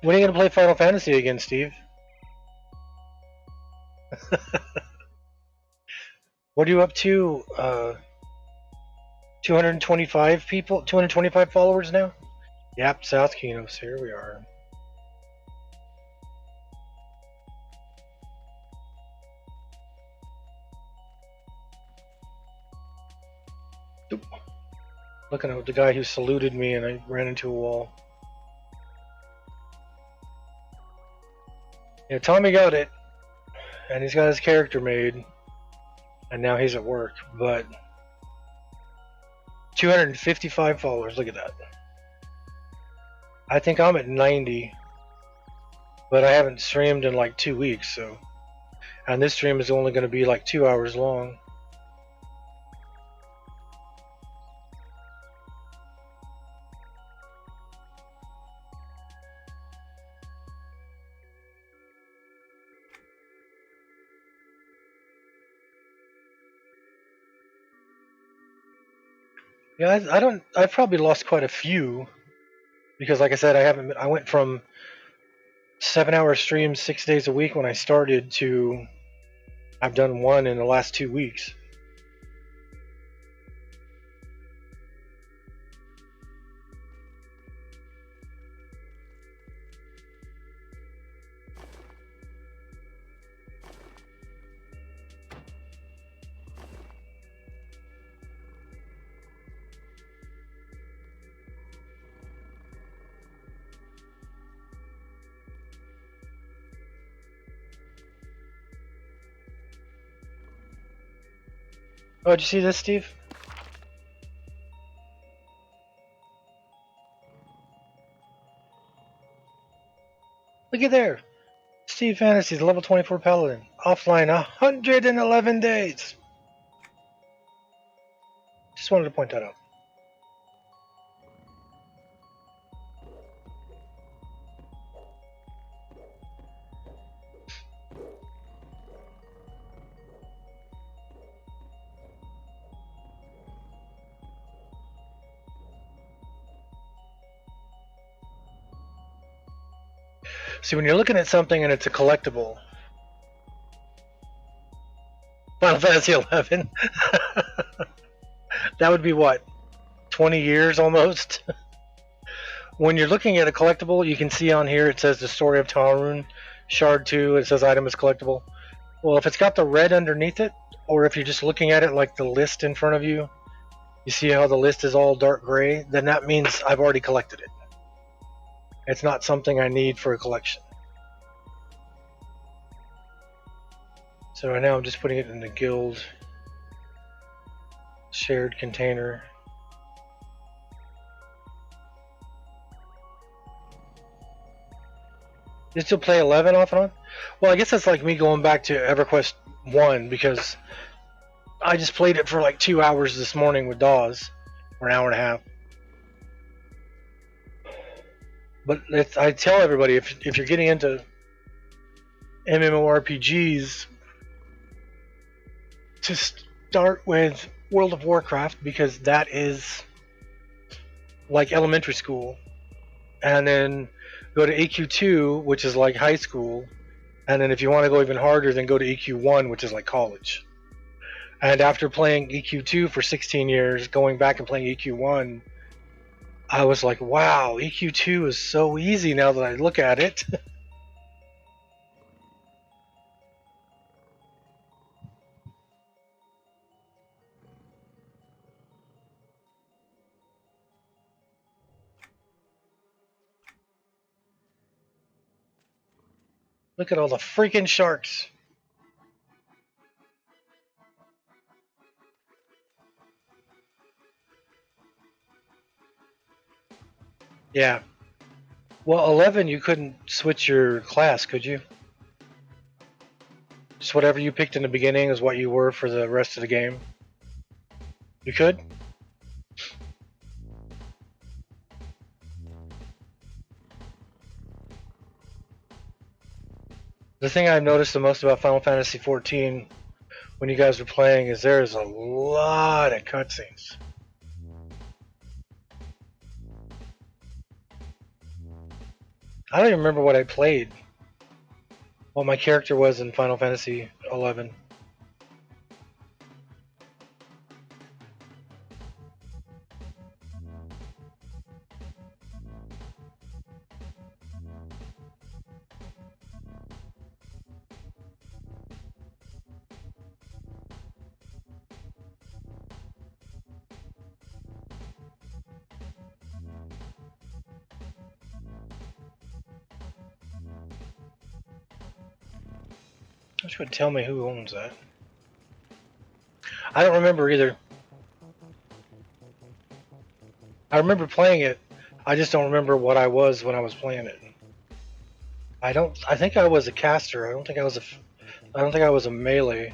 When are you going to play Final Fantasy again, Steve? What are you up to? 225 people? 225 followers now? Yep, South Kinos, here we are. Oop. Looking at the guy who saluted me and I ran into a wall. Yeah, Tommy got it, and he's got his character made, and now he's at work, but 255 followers, look at that. I think I'm at 90, but I haven't streamed in like 2 weeks, so. And this stream is only going to be like 2 hours long. Yeah, I've probably lost quite a few because, like I said, I went from 7-hour streams 6 days a week when I started to I've done one in the last 2 weeks. Oh, did you see this, Steve? Look at there. Steve Fantasy's level 24 paladin. Offline 111 days. Just wanted to point that out. See, when you're looking at something and it's a collectible, Final Fantasy 11, that would be what, 20 years almost. When you're looking at a collectible, you can see on here it says the story of Tarun, Shard 2. It says item is collectible. Well, if it's got the red underneath it, or if you're just looking at it like the list in front of you, you see how the list is all dark gray, then that means I've already collected it. It's not something I need for a collection. So right now I'm just putting it in the guild shared container. You still play 11 off and on? Well, I guess that's like me going back to Everquest 1 because I just played it for like 2 hours this morning with Dawes, or an hour and a half. But I tell everybody, if you're getting into MMORPGs, to start with World of Warcraft because that is like elementary school, and then go to EQ2, which is like high school, and then if you want to go even harder, then go to EQ1, which is like college. And after playing EQ2 for 16 years, going back and playing EQ1, I was like, wow, EQ2 is so easy now that I look at it. Look at all the freaking sharks. Yeah. Well, 11, you couldn't switch your class, could you? Just whatever you picked in the beginning is what you were for the rest of the game. You could? The thing I've noticed the most about Final Fantasy XIV when you guys were playing is there's a lot of cutscenes. I don't even remember what I played. What my character was in Final Fantasy XI. Which would tell me who owns that. I don't remember either. I remember playing it. I just don't remember what I was when I was playing it. I think I was a caster. I don't think I was a melee.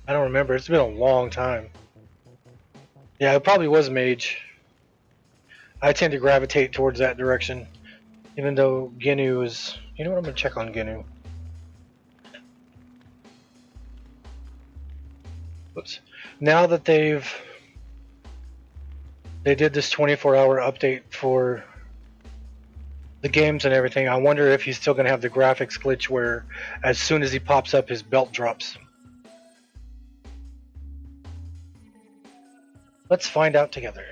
I don't remember. It's been a long time. Yeah, it probably was mage. I tend to gravitate towards that direction, even though Ginu is. You know what? I'm gonna check on Ginu. Oops. Now that they did this 24-hour update for the games and everything, I wonder if he's still gonna have the graphics glitch where, as soon as he pops up, his belt drops. Let's find out together.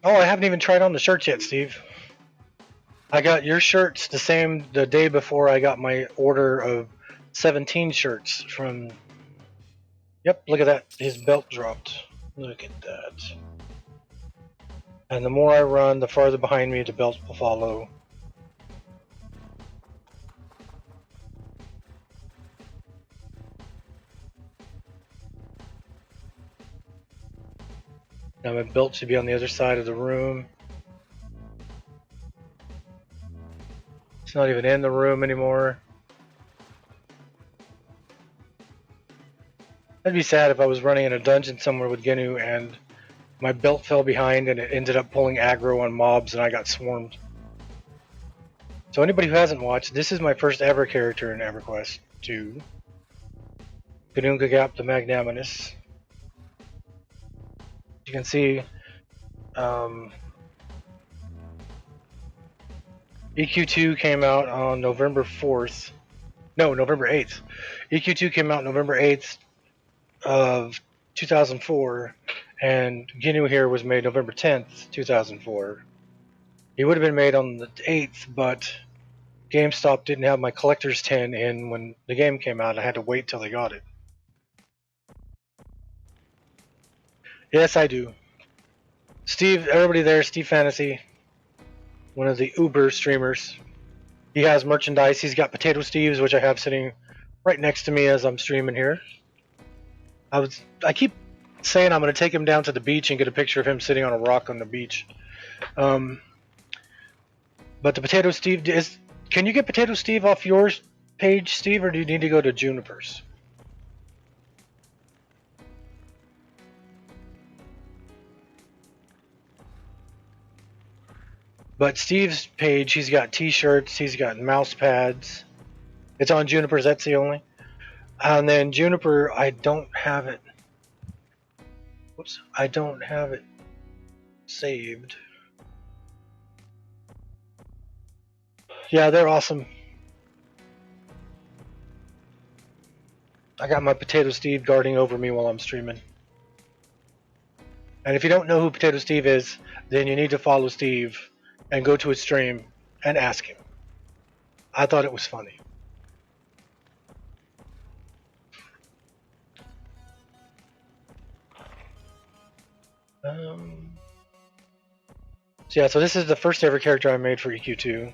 Oh, I haven't even tried on the shirts yet, Steve. I got your shirts the day before I got my order of 17 shirts from. Yep, look at that. His belt dropped. Look at that. And the more I run, the farther behind me the belt will follow. Now my belt should be on the other side of the room. It's not even in the room anymore. I'd be sad if I was running in a dungeon somewhere with Genu and my belt fell behind and it ended up pulling aggro on mobs and I got swarmed. So anybody who hasn't watched, this is my first ever character in Everquest 2. Gap the Magnanimous. You can see EQ2 came out on November 4th. No, November 8th. EQ2 came out November 8th of 2004, and Genu here was made November 10th, 2004. He would have been made on the 8th, but GameStop didn't have my collector's tin in when the game came out. I had to wait till they got it. Yes, I do. Steve, everybody there, Steve Fantasy, one of the Uber streamers. He has merchandise. He's got Potato Steves, which I have sitting right next to me as I'm streaming here. I keep saying I'm going to take him down to the beach and get a picture of him sitting on a rock on the beach. But the Potato Steve is. Can you get Potato Steve off your page, Steve, or do you need to go to Juniper's? But Steve's page, he's got T-shirts, he's got mouse pads. It's on Juniper's Etsy only. And then Juniper, I don't have it. Whoops, I don't have it saved. Yeah, they're awesome. I got my Potato Steve guarding over me while I'm streaming. And if you don't know who Potato Steve is, then you need to follow Steve and go to his stream and ask him. I thought it was funny. So this is the first ever character I made for EQ2.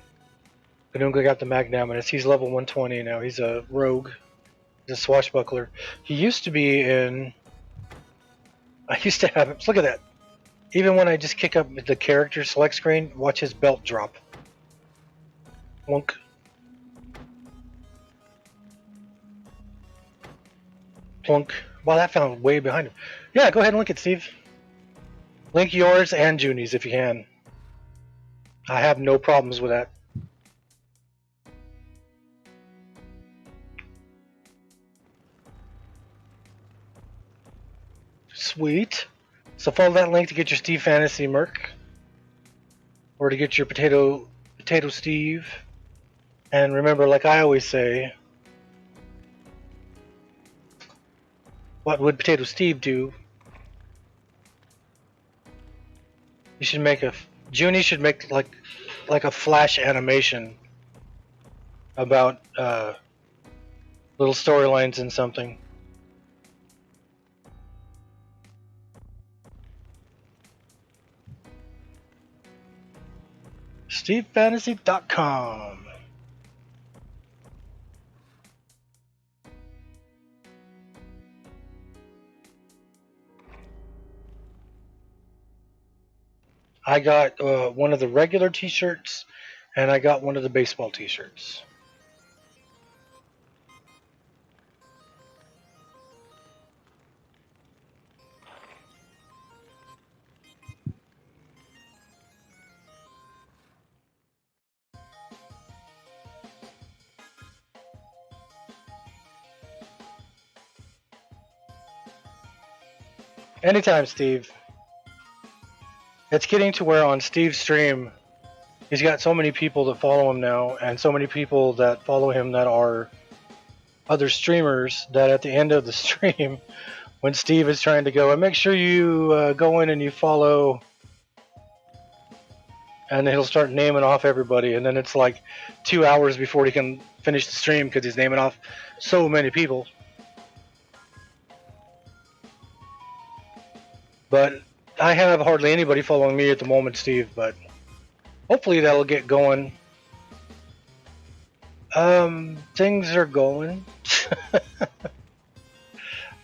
Kanunga got the Magnanimous. He's level 120 now. He's a rogue. He's a swashbuckler. He used to be in... I used to have him... Look at that. Even when I just kick up the character select screen, watch his belt drop. Plunk. Plunk. Wow, that found way behind him. Yeah, go ahead and link it, Steve. Link yours and Junie's if you can. I have no problems with that. Sweet. So follow that link to get your Steve Fantasy Merc, or to get your Potato Steve. And remember, like I always say, what would Potato Steve do? You should make Junie should make like a flash animation about little storylines and something. SteveFantasy.com. I got one of the regular t-shirts, and I got one of the baseball t-shirts. Anytime, Steve. It's getting to where on Steve's stream, he's got so many people that follow him now, and so many people that follow him that are other streamers, that at the end of the stream, when Steve is trying to go, and make sure you go in and you follow, and then he'll start naming off everybody, and then it's like 2 hours before he can finish the stream because he's naming off so many people. But I have hardly anybody following me at the moment, Steve, but hopefully that'll get going. Things are going.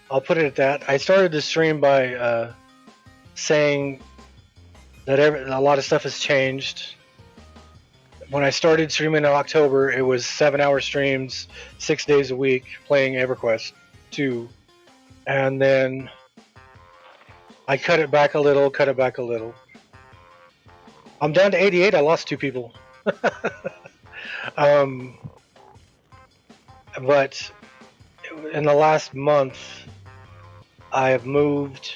I'll put it at that. I started the stream by saying that a lot of stuff has changed. when I started streaming in October, it was 7-hour streams, 6 days a week, playing Everquest 2, and then I cut it back a little, cut it back a little. I'm down to 88. I lost 2 people. um, but in the last month, I have moved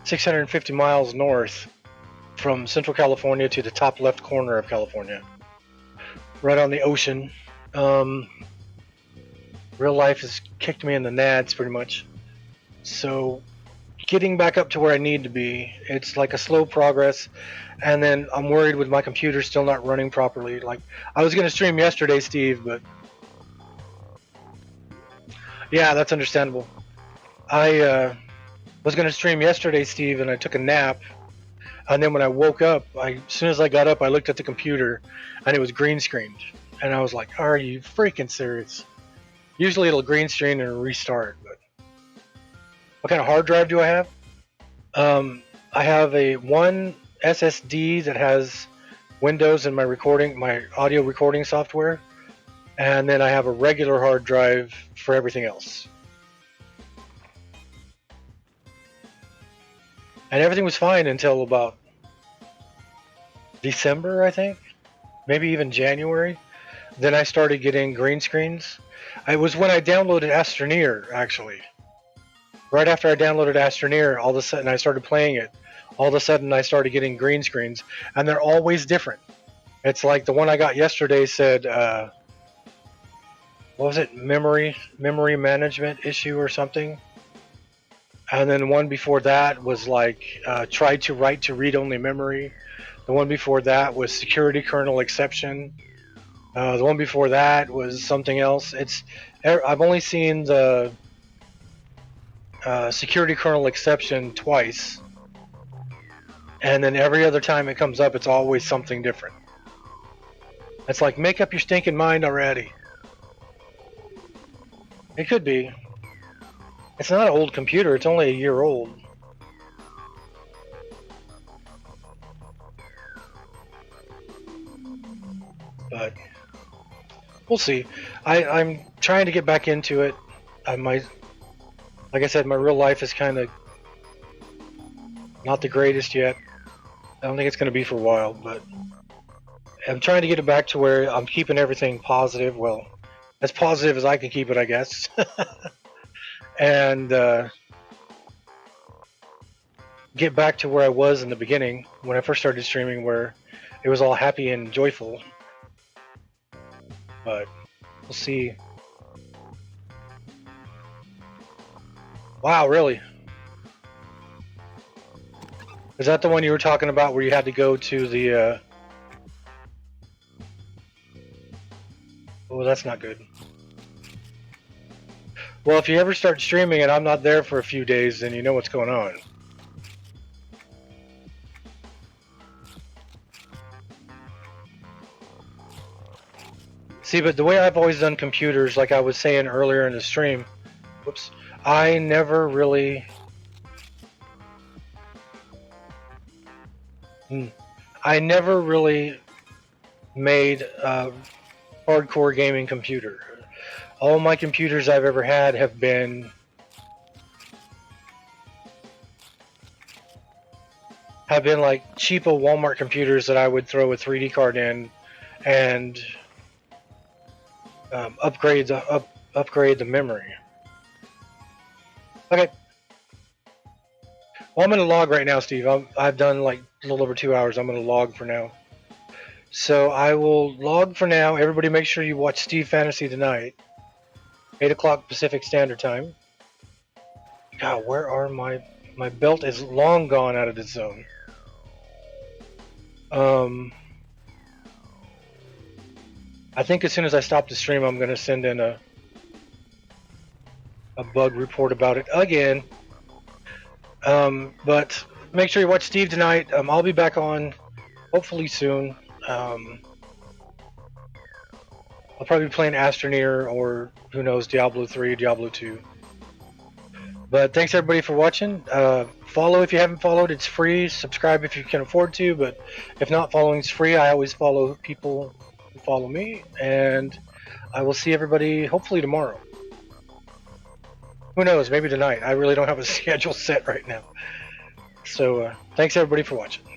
650 miles north from Central California to the top left corner of California, right on the ocean. Real life has kicked me in the nads pretty much. So getting back up to where I need to be, it's like a slow progress. And then I'm worried with my computer still not running properly. Like, I was going to stream yesterday, Steve, but yeah, that's understandable. I was going to stream yesterday, Steve, and I took a nap. And then when I woke up, as soon as I got up, I looked at the computer, and it was green screened. And I was like, "Are you freaking serious?" Usually it'll green screen and restart. But what kind of hard drive do I have? I have a one SSD that has Windows and my audio recording software, and then I have a regular hard drive for everything else. And everything was fine until about December, I think, maybe even January. Then I started getting green screens. It was when I downloaded Astroneer, actually. Right after I downloaded Astroneer, all of a sudden I started playing it. All of a sudden I started getting green screens, and they're always different. It's like the one I got yesterday said, what was it, memory management issue or something? And then the one before that was like, tried to write to read-only memory. The one before that was security kernel exception. The one before that was something else. I've only seen the security kernel exception twice, and then every other time it comes up, it's always something different. It's like, make up your stinking mind already. It could be. It's not an old computer. It's only a year old. But we'll see. I'm trying to get back into it. Like I said, my real life is kind of not the greatest yet. I don't think it's going to be for a while, but I'm trying to get it back to where I'm keeping everything positive. Well, as positive as I can keep it, I guess. And get back to where I was in the beginning when I first started streaming, where it was all happy and joyful. But we'll see. Wow, really? Is that the one you were talking about where you had to go to the... Oh, that's not good. Well, if you ever start streaming and I'm not there for a few days, then you know what's going on. See, but the way I've always done computers, like I was saying earlier in the stream, whoops, I never really... made a hardcore gaming computer. All my computers I've ever had have been like cheapo Walmart computers that I would throw a 3D card in and upgrade the memory. Okay. Well, I'm going to log right now, Steve. I've done like a little over 2 hours. I'm going to log for now. So I will log for now. Everybody make sure you watch Steve Fantasy tonight. 8 o'clock Pacific Standard Time. God, where are my belt is long gone out of this zone. I think as soon as I stop the stream, I'm going to send in a bug report about it again. But make sure you watch Steve tonight. I'll be back on hopefully soon. I'll probably be playing Astroneer or who knows, Diablo 3, Diablo 2. But thanks everybody for watching. Follow if you haven't followed; it's free. Subscribe if you can afford to, but if not, following's free. I always follow people who follow me, and I will see everybody hopefully tomorrow. Who knows? Maybe tonight. I really don't have a schedule set right now. So thanks everybody for watching.